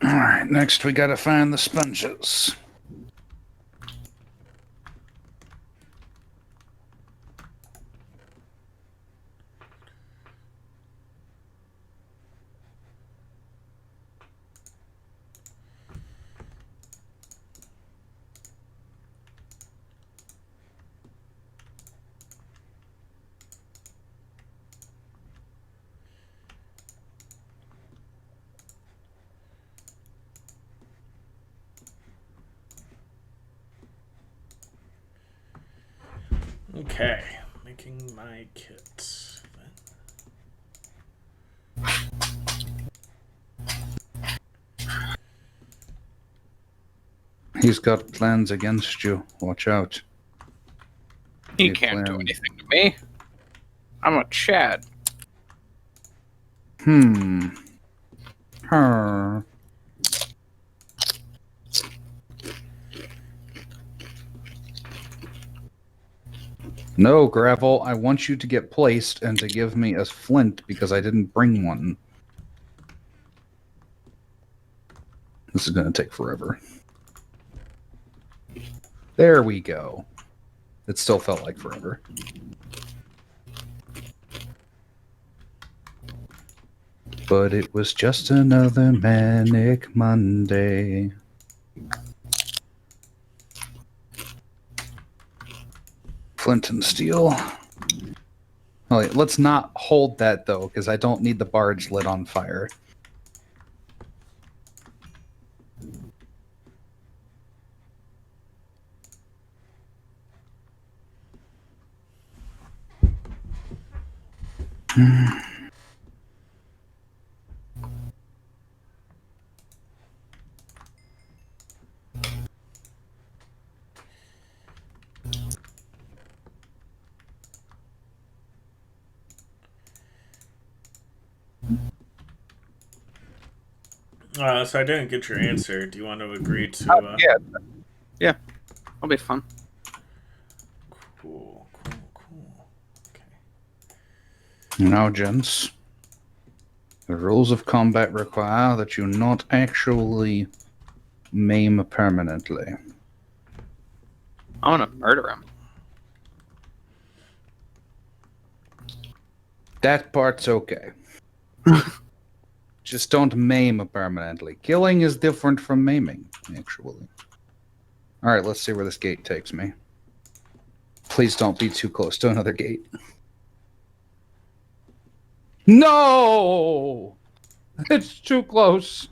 Alright, next we gotta find the sponges. Okay, making my kit. He's got plans against you. Watch out. He Any can't do plan? anything to me. I'm a Chad. Her. No, Gravel, I want you to get placed and to give me a flint because I didn't bring one. This is going to take forever. There we go. It still felt like forever. But it was just another manic Monday. Flint and steel. Oh, wait, let's not hold that, though, because I don't need the barge lit on fire. So I didn't get your answer. Do you want to agree to? Yeah, that'll be fun. Cool. Okay. Now, gents, the rules of combat require that you not actually maim permanently. I want to murder him. That part's okay. Just don't maim permanently. Killing is different from maiming, actually. Alright, let's see where this gate takes me. Please don't be too close to another gate. No! It's too close.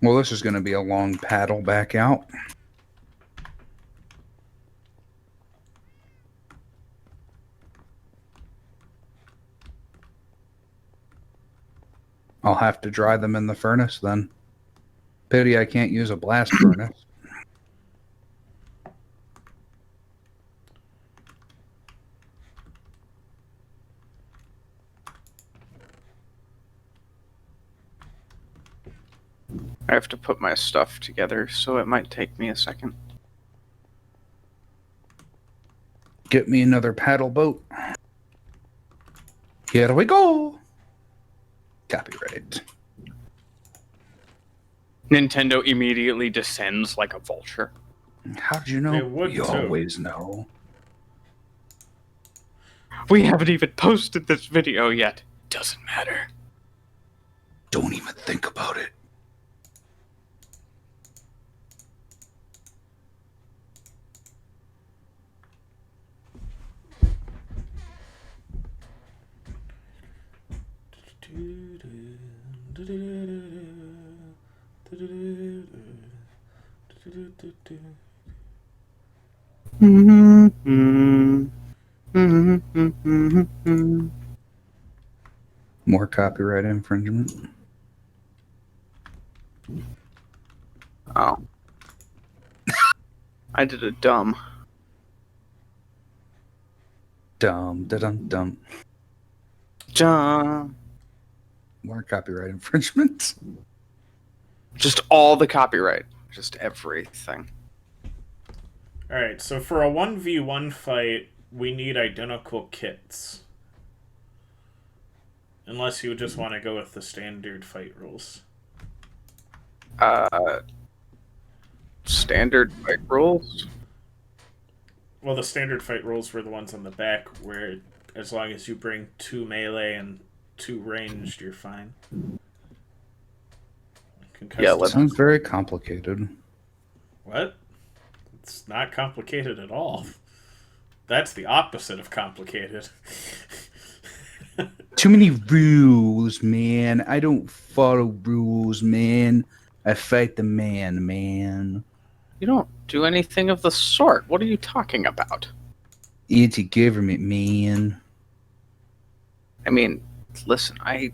Well, this is going to be a long paddle back out. I'll have to dry them in the furnace then. Pity I can't use a blast furnace. I have to put my stuff together, so it might take me a second. Get me another paddle boat. Here we go. Copyright. Nintendo immediately descends like a vulture. How'd you know? They would You too. always know. We haven't even posted this video yet. Doesn't matter. Don't even think about it. More copyright infringement. Oh. I did a dumb. Dum da dum dum. Dumb. More copyright infringement. Just all the copyright. Just everything. Alright, so for a 1v1 fight, we need identical kits. Unless you just want to go with the standard fight rules. Standard fight rules? Well, the standard fight rules were the ones on the back where as long as you bring 2 melee and 2 ranged, you're fine. Yeah, let's... Sounds very complicated. What? It's not complicated at all. That's the opposite of complicated. Too many rules, man. I don't follow rules, man. I fight the man. You don't do anything of the sort. What are you talking about? Anti-government, man. I mean, listen, I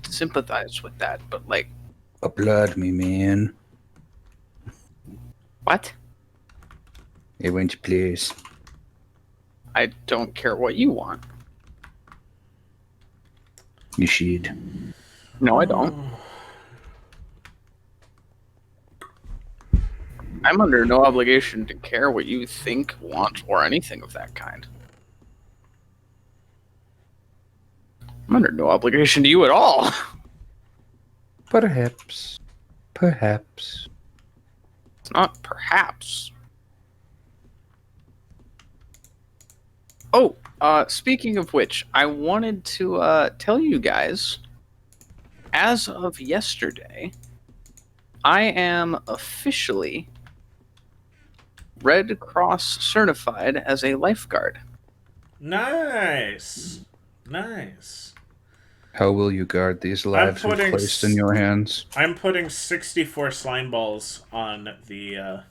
sympathize with that, but like... Applaud me, man. What? Hey, why don't you please? I don't care what you want. You should. No, I don't. I'm under no obligation to care what you think, want, or anything of that kind. I'm under no obligation to you at all. Perhaps. It's not perhaps. Oh, speaking of which, I wanted to tell you guys, as of yesterday, I am officially Red Cross certified as a lifeguard. Nice. Nice. How will you guard these lives we've placed in your hands? I'm putting 64 slime balls on the...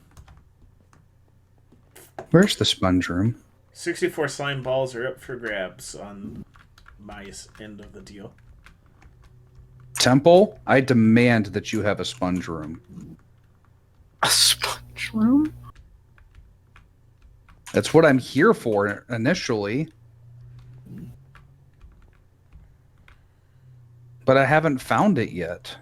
Where's the sponge room? 64 slime balls are up for grabs on my end of the deal. Temple, I demand that you have a sponge room. A sponge room? That's what I'm here for initially. But I haven't found it yet.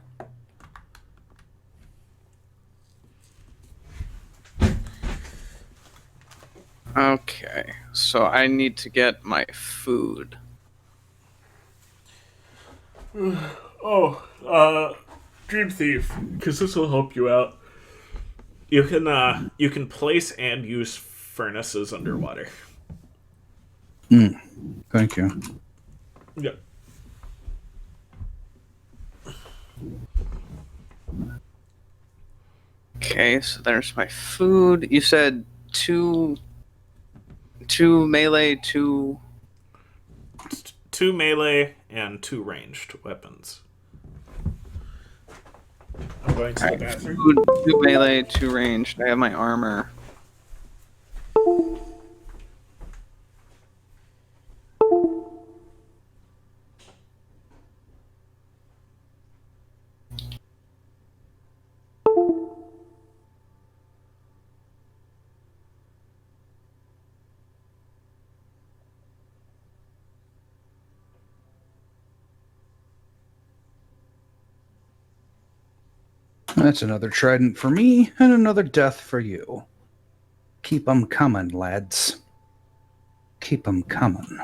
Okay, so I need to get my food. Dream Thief, because this will help you out. You can place and use furnaces underwater. Thank you. Yeah. Okay, so there's my food. You said two melee, two. 2 melee and 2 ranged weapons. I'm going to the bathroom. Food, two melee, two ranged. I have my armor. That's another trident for me, and another death for you. Keep 'em coming, lads. Keep 'em coming.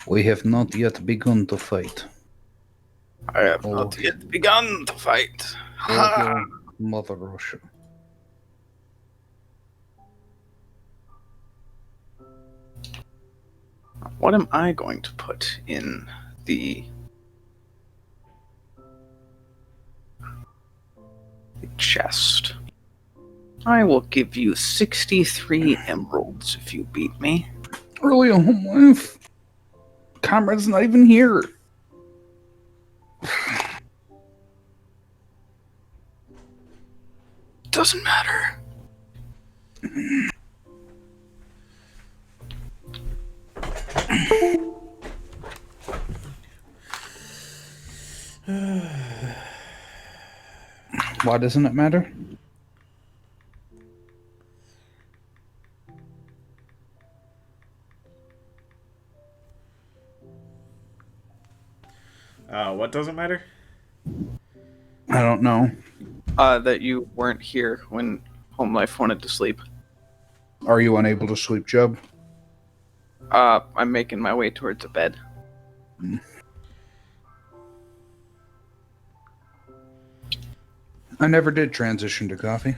We have not yet begun to fight. I have not yet begun to fight. Oh, dear Mother Russia. What am I going to put in the chest? I will give you 63 emeralds if you beat me. Early home life. Comrade's not even here. Doesn't matter. Why doesn't it matter? What doesn't matter? I don't know. That you weren't here when Home Life wanted to sleep. Are you unable to sleep, Jub? I'm making my way towards a bed. I never did transition to coffee.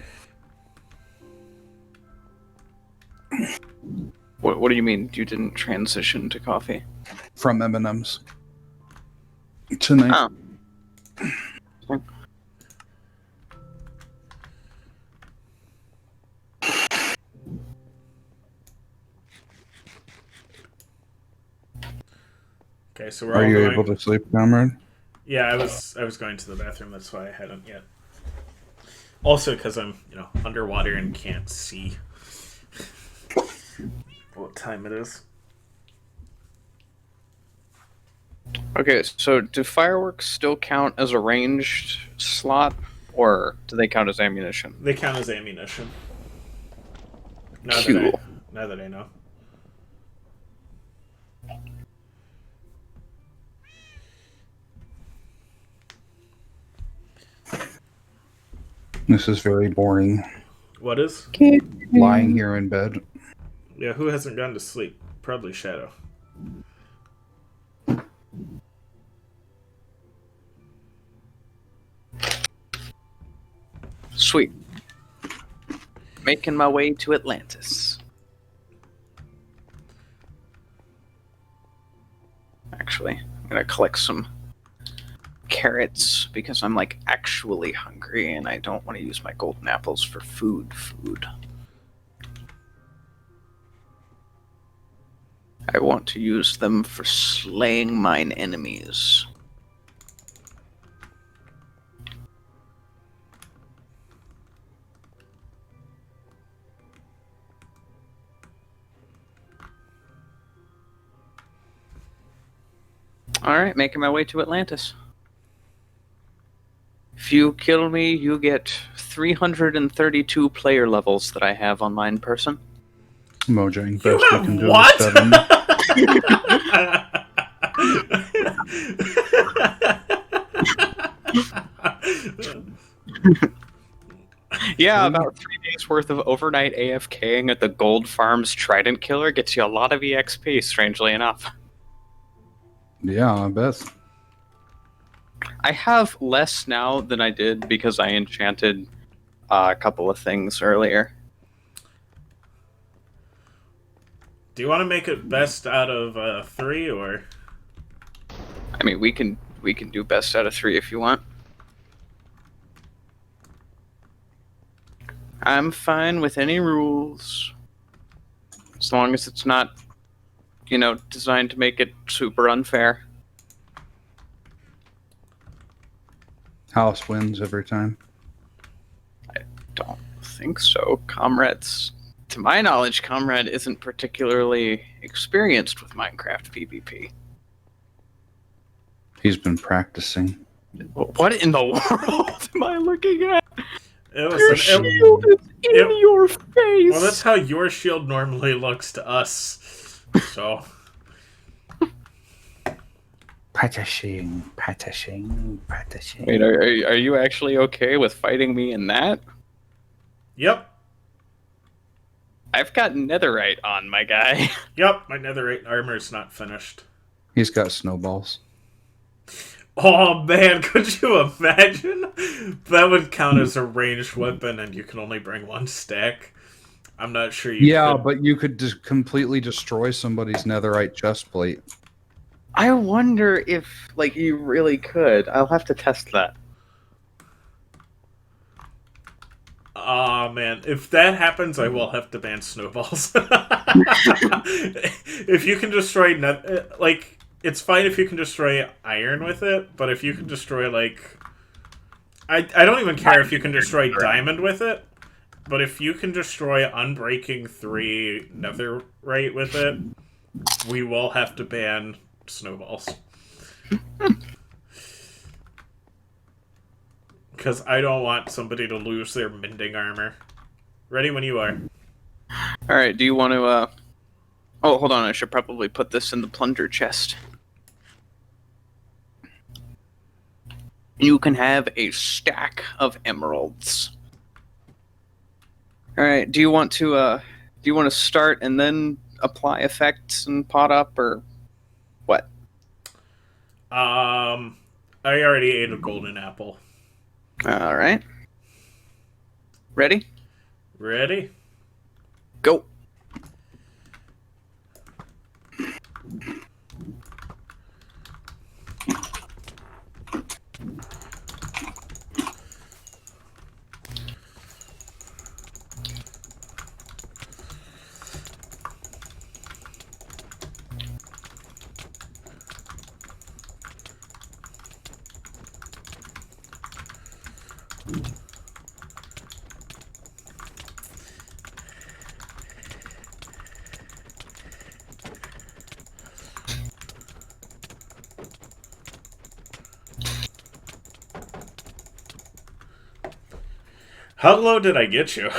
What do you mean you didn't transition to coffee? From M&M's. Tonight. Oh. Okay, so we're Are all you going... able to sleep, Comrade? Yeah, I was going to the bathroom. That's why I hadn't yet. Also, because I'm underwater and can't see what time it is. Okay, so do fireworks still count as a ranged slot, or do they count as ammunition? They count as ammunition. Cool. Now that I know. This is very boring. What is? Lying here in bed. Yeah, who hasn't gone to sleep? Probably Shadow. Sweet. Making my way to Atlantis. Actually, I'm gonna collect some carrots because I'm like actually hungry and I don't want to use my golden apples for food. I want to use them for slaying mine enemies. Alright, making my way to Atlantis. If you kill me, you get 332 player levels that I have on mine person. Mojang, You best we have can do what? is 7. Yeah, about 3 days worth of overnight AFKing at the Gold Farms Trident Killer gets you a lot of EXP, strangely enough. Yeah, I bet. I have less now than I did because I enchanted a couple of things earlier. Do you want to make it best out of 3 or? I mean, we can do best out of 3 if you want. I'm fine with any rules. As long as it's not, designed to make it super unfair. House wins every time. Don't think so. To my knowledge, Comrade isn't particularly experienced with Minecraft PvP. He's been practicing. What in the world am I looking at? Your Listen, shield is in your face! well, that's how your shield normally looks to us. So... Patashing. Wait, are you actually okay with fighting me in that? Yep. I've got netherite on, my guy. Yep, my netherite armor is not finished. He's got snowballs. Oh man, could you imagine? That would count as a ranged weapon and you can only bring one stack. I'm not sure you could. But you could just completely destroy somebody's netherite chest plate. I wonder if, you really could. I'll have to test that. Aw, man. If that happens, I will have to ban snowballs. If you can destroy... it's fine if you can destroy iron with it, but if you can destroy, I don't even care if you can destroy diamond with it, but if you can destroy Unbreaking 3 netherite with it, we will have to ban snowballs. Because I don't want somebody to lose their mending armor. Ready when you are. Alright, do you want to, Oh, hold on, I should probably put this in the plunder chest. You can have a stack of emeralds. Alright, do you want to start and then apply effects and pot up, or what? I already ate a golden apple. Alright. Ready? Ready? Go. How low did I get you?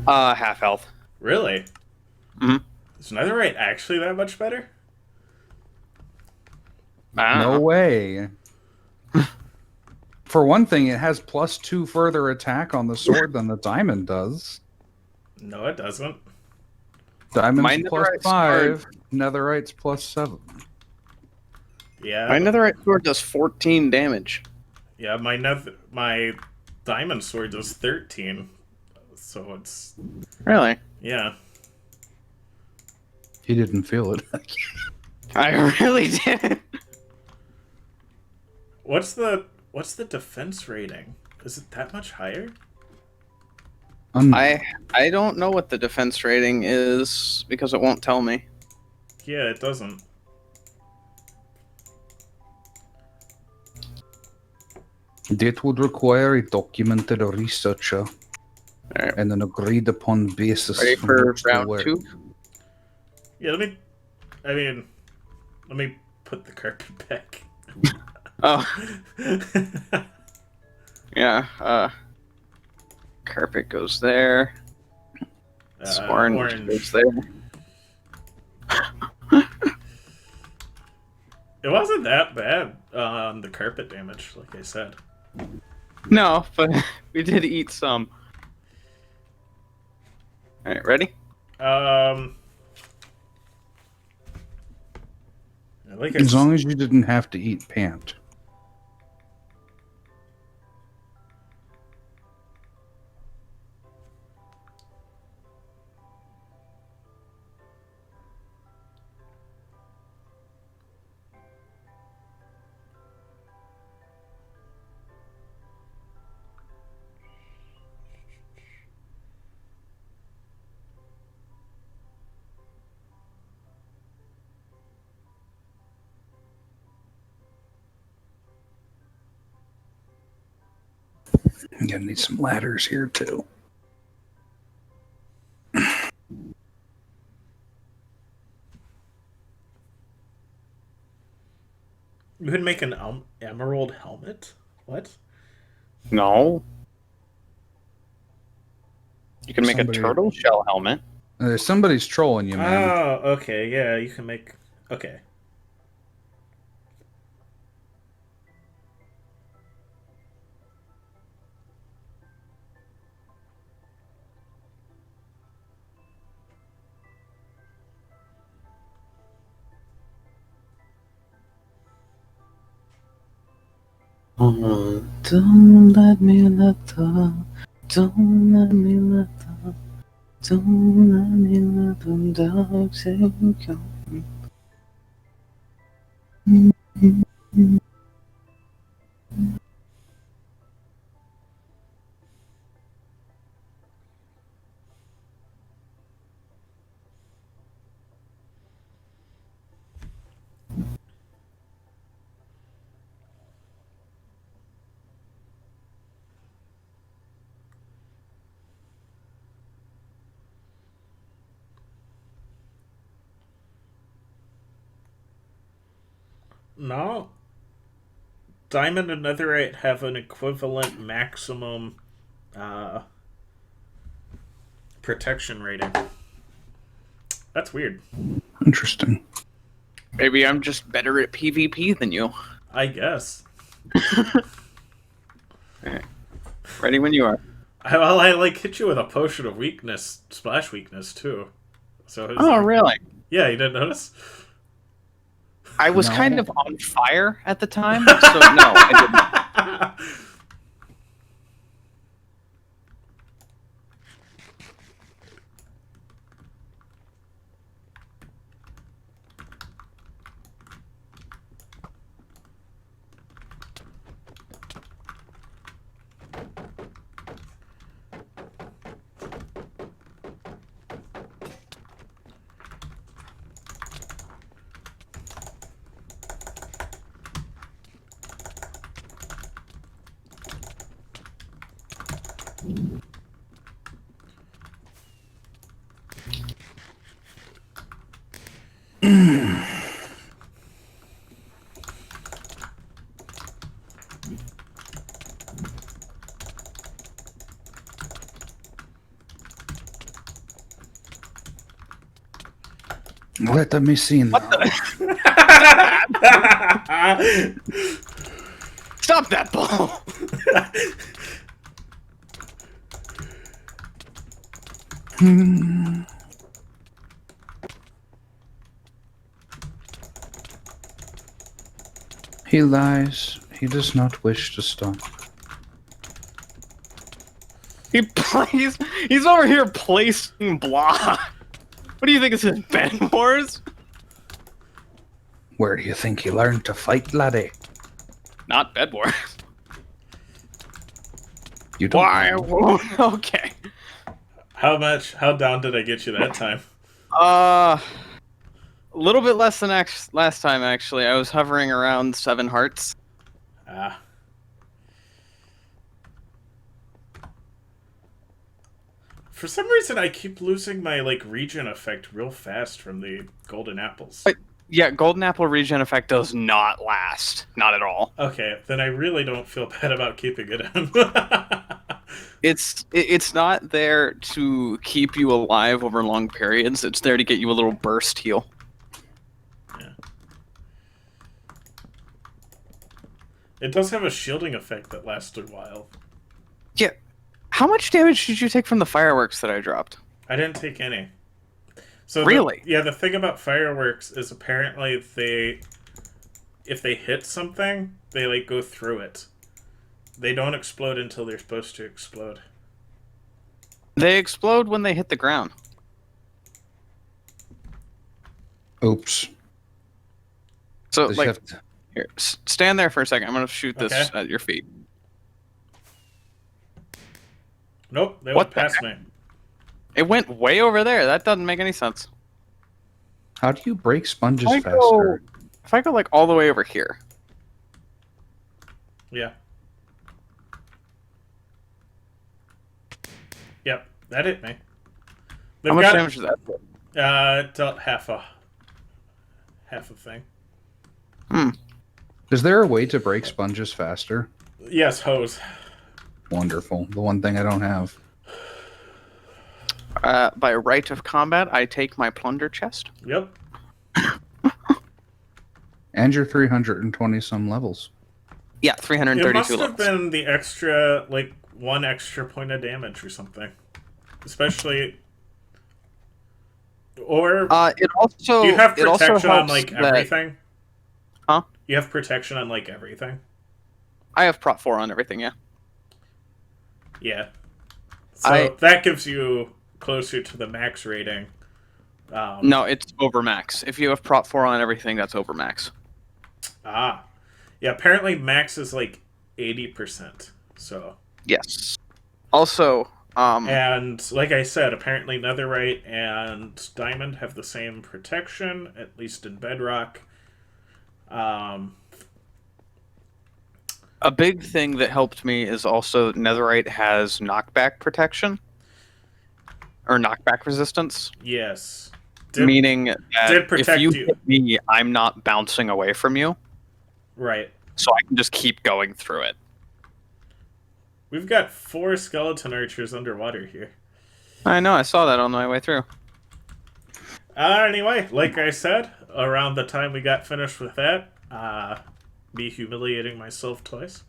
Half health. Really? Mm-hmm. Is netherite actually that much better? No way. For one thing, it has +2 further attack on the sword than the diamond does. No, it doesn't. Diamond's My netherite +5, netherite's +7. Yeah. My netherite sword does 14 damage. Yeah, my diamond sword does 13. So it's... Really? Yeah. He didn't feel it. I really did. What's the defense rating? Is it that much higher? I don't know what the defense rating is because it won't tell me. Yeah, it doesn't. That would require a documented researcher Alright. and an agreed upon basis. Ready from for which to round work. 2? Yeah, let me put the carpet back. Oh. Yeah, carpet goes there. Orange goes there. It wasn't that bad on the carpet damage, like I said. No, but we did eat some. Alright, ready? As long as you didn't have to eat pant. I'm gonna need some ladders here too. You could make an emerald helmet? What? No. You can make Somebody- a turtle shell helmet. Somebody's trolling you, man. Oh, okay, yeah, you can make... Okay. Don't let me let the... Don't let me let the... Don't let me let the dogs take you. No. Diamond and netherite have an equivalent maximum protection rating. That's weird. Interesting. Maybe I'm just better at PvP than you. I guess. Ready when you are. I like hit you with a potion of weakness, splash weakness too. So it was Oh, like- really? Yeah, you didn't notice? I was No. kind of on fire at the time, so no, I didn't. Let me see now. Stop that ball! He lies. He does not wish to stop. He plays. He's over here placing blah. What do you think this is, Bed Wars? Where do you think he learned to fight, laddie? Not Bed Wars. You don't Why? know. Okay. How how down did I get you that time? A little bit less than last time, actually. I was hovering around 7 hearts. Ah. For some reason, I keep losing my regen effect real fast from the golden apples. Yeah, Golden Apple regen effect does not last. Not at all. Okay, then I really don't feel bad about keeping it on. It's not there to keep you alive over long periods. It's there to get you a little burst heal. Yeah. It does have a shielding effect that lasts a while. Yeah. How much damage did you take from the fireworks that I dropped? I didn't take any. So Really? the thing about fireworks is apparently if they hit something, they go through it. They don't explode until they're supposed to explode. They explode when they hit the ground. Oops. So, Does you like, have to- here, stand there for a second. I'm going to shoot this Okay. at your feet. Nope, they What went the past heck? me. It went way over there. That doesn't make any sense. How do you break sponges If I faster? If I go, like, all the way over here. Yeah. Yep, that hit me. How much damage is that? It dealt half a thing. Is there a way to break sponges faster? Yes, hose. Wonderful. The one thing I don't have. By right of combat, I take my plunder chest. Yep. And you're 320 some levels. Yeah, It 332 must have levels. been the extra, like, 1 extra point of damage or something. Especially... Or... It also... do you have it also protection on, helps like, that- everything? Huh? You have protection on, like, everything? I have Prot 4 on everything, yeah. Yeah. So that gives you closer to the max rating. No, it's over max. If you have Prot 4 on everything, that's over max. Ah. Yeah, apparently max is like 80%. So. Yes. Also, And like I said, apparently Netherite and Diamond have the same protection, at least in Bedrock. a big thing that helped me is also Netherite has knockback protection. Or knockback resistance. Yes. Meaning that did if protect you you. hit me, I'm not bouncing away from you. Right. So I can just keep going through it. We've got 4 skeleton archers underwater here. I know, I saw that on my way through. Anyway, like I said, around the time we got finished with that, me humiliating myself twice.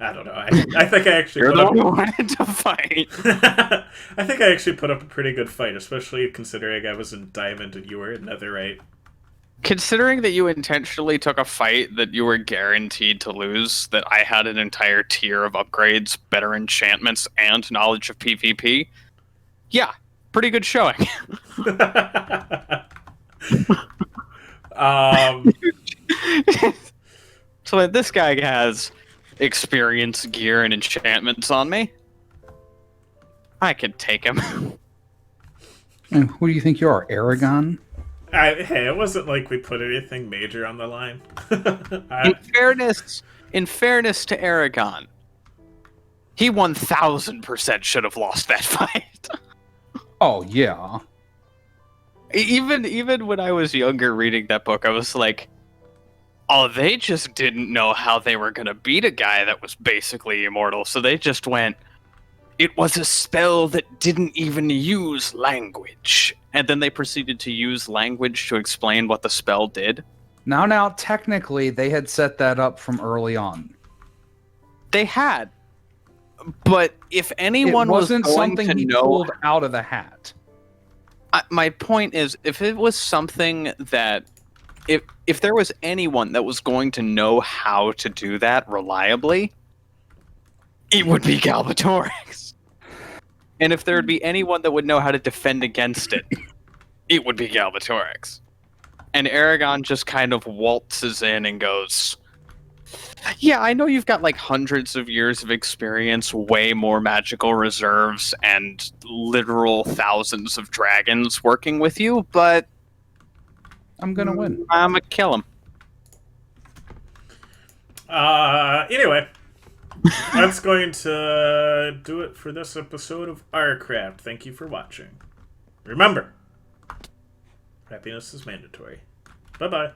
I don't know. I think I actually You're put the up... one who wanted to fight. I think I actually put up a pretty good fight, especially considering I was in Diamond and you were in Netherite. Considering that you intentionally took a fight that you were guaranteed to lose, that I had an entire tier of upgrades, better enchantments, and knowledge of PvP, yeah, pretty good showing. So that this guy has experience, gear, and enchantments on me, I could take him. And who do you think you are, Aragon? Hey, it wasn't like we put anything major on the line. In fairness to Aragon, he 1000% should have lost that fight. Oh, yeah. Even when I was younger reading that book, I was like, oh, they just didn't know how they were going to beat a guy that was basically immortal, so they just went, it was a spell that didn't even use language. And then they proceeded to use language to explain what the spell did. Now, technically, they had set that up from early on. They had. But if anyone It wasn't was going something to he know... pulled out of the hat. My point is, if it was something that... If there was anyone that was going to know how to do that reliably, it would be Galbatorix. And if there would be anyone that would know how to defend against it, it would be Galbatorix. And Aragon just kind of waltzes in and goes, yeah, I know you've got like hundreds of years of experience, way more magical reserves, and literal thousands of dragons working with you, but I'm gonna win. I'm gonna kill him. Anyway, that's going to do it for this episode of OurCraft. Thank you for watching. Remember, happiness is mandatory. Bye-bye.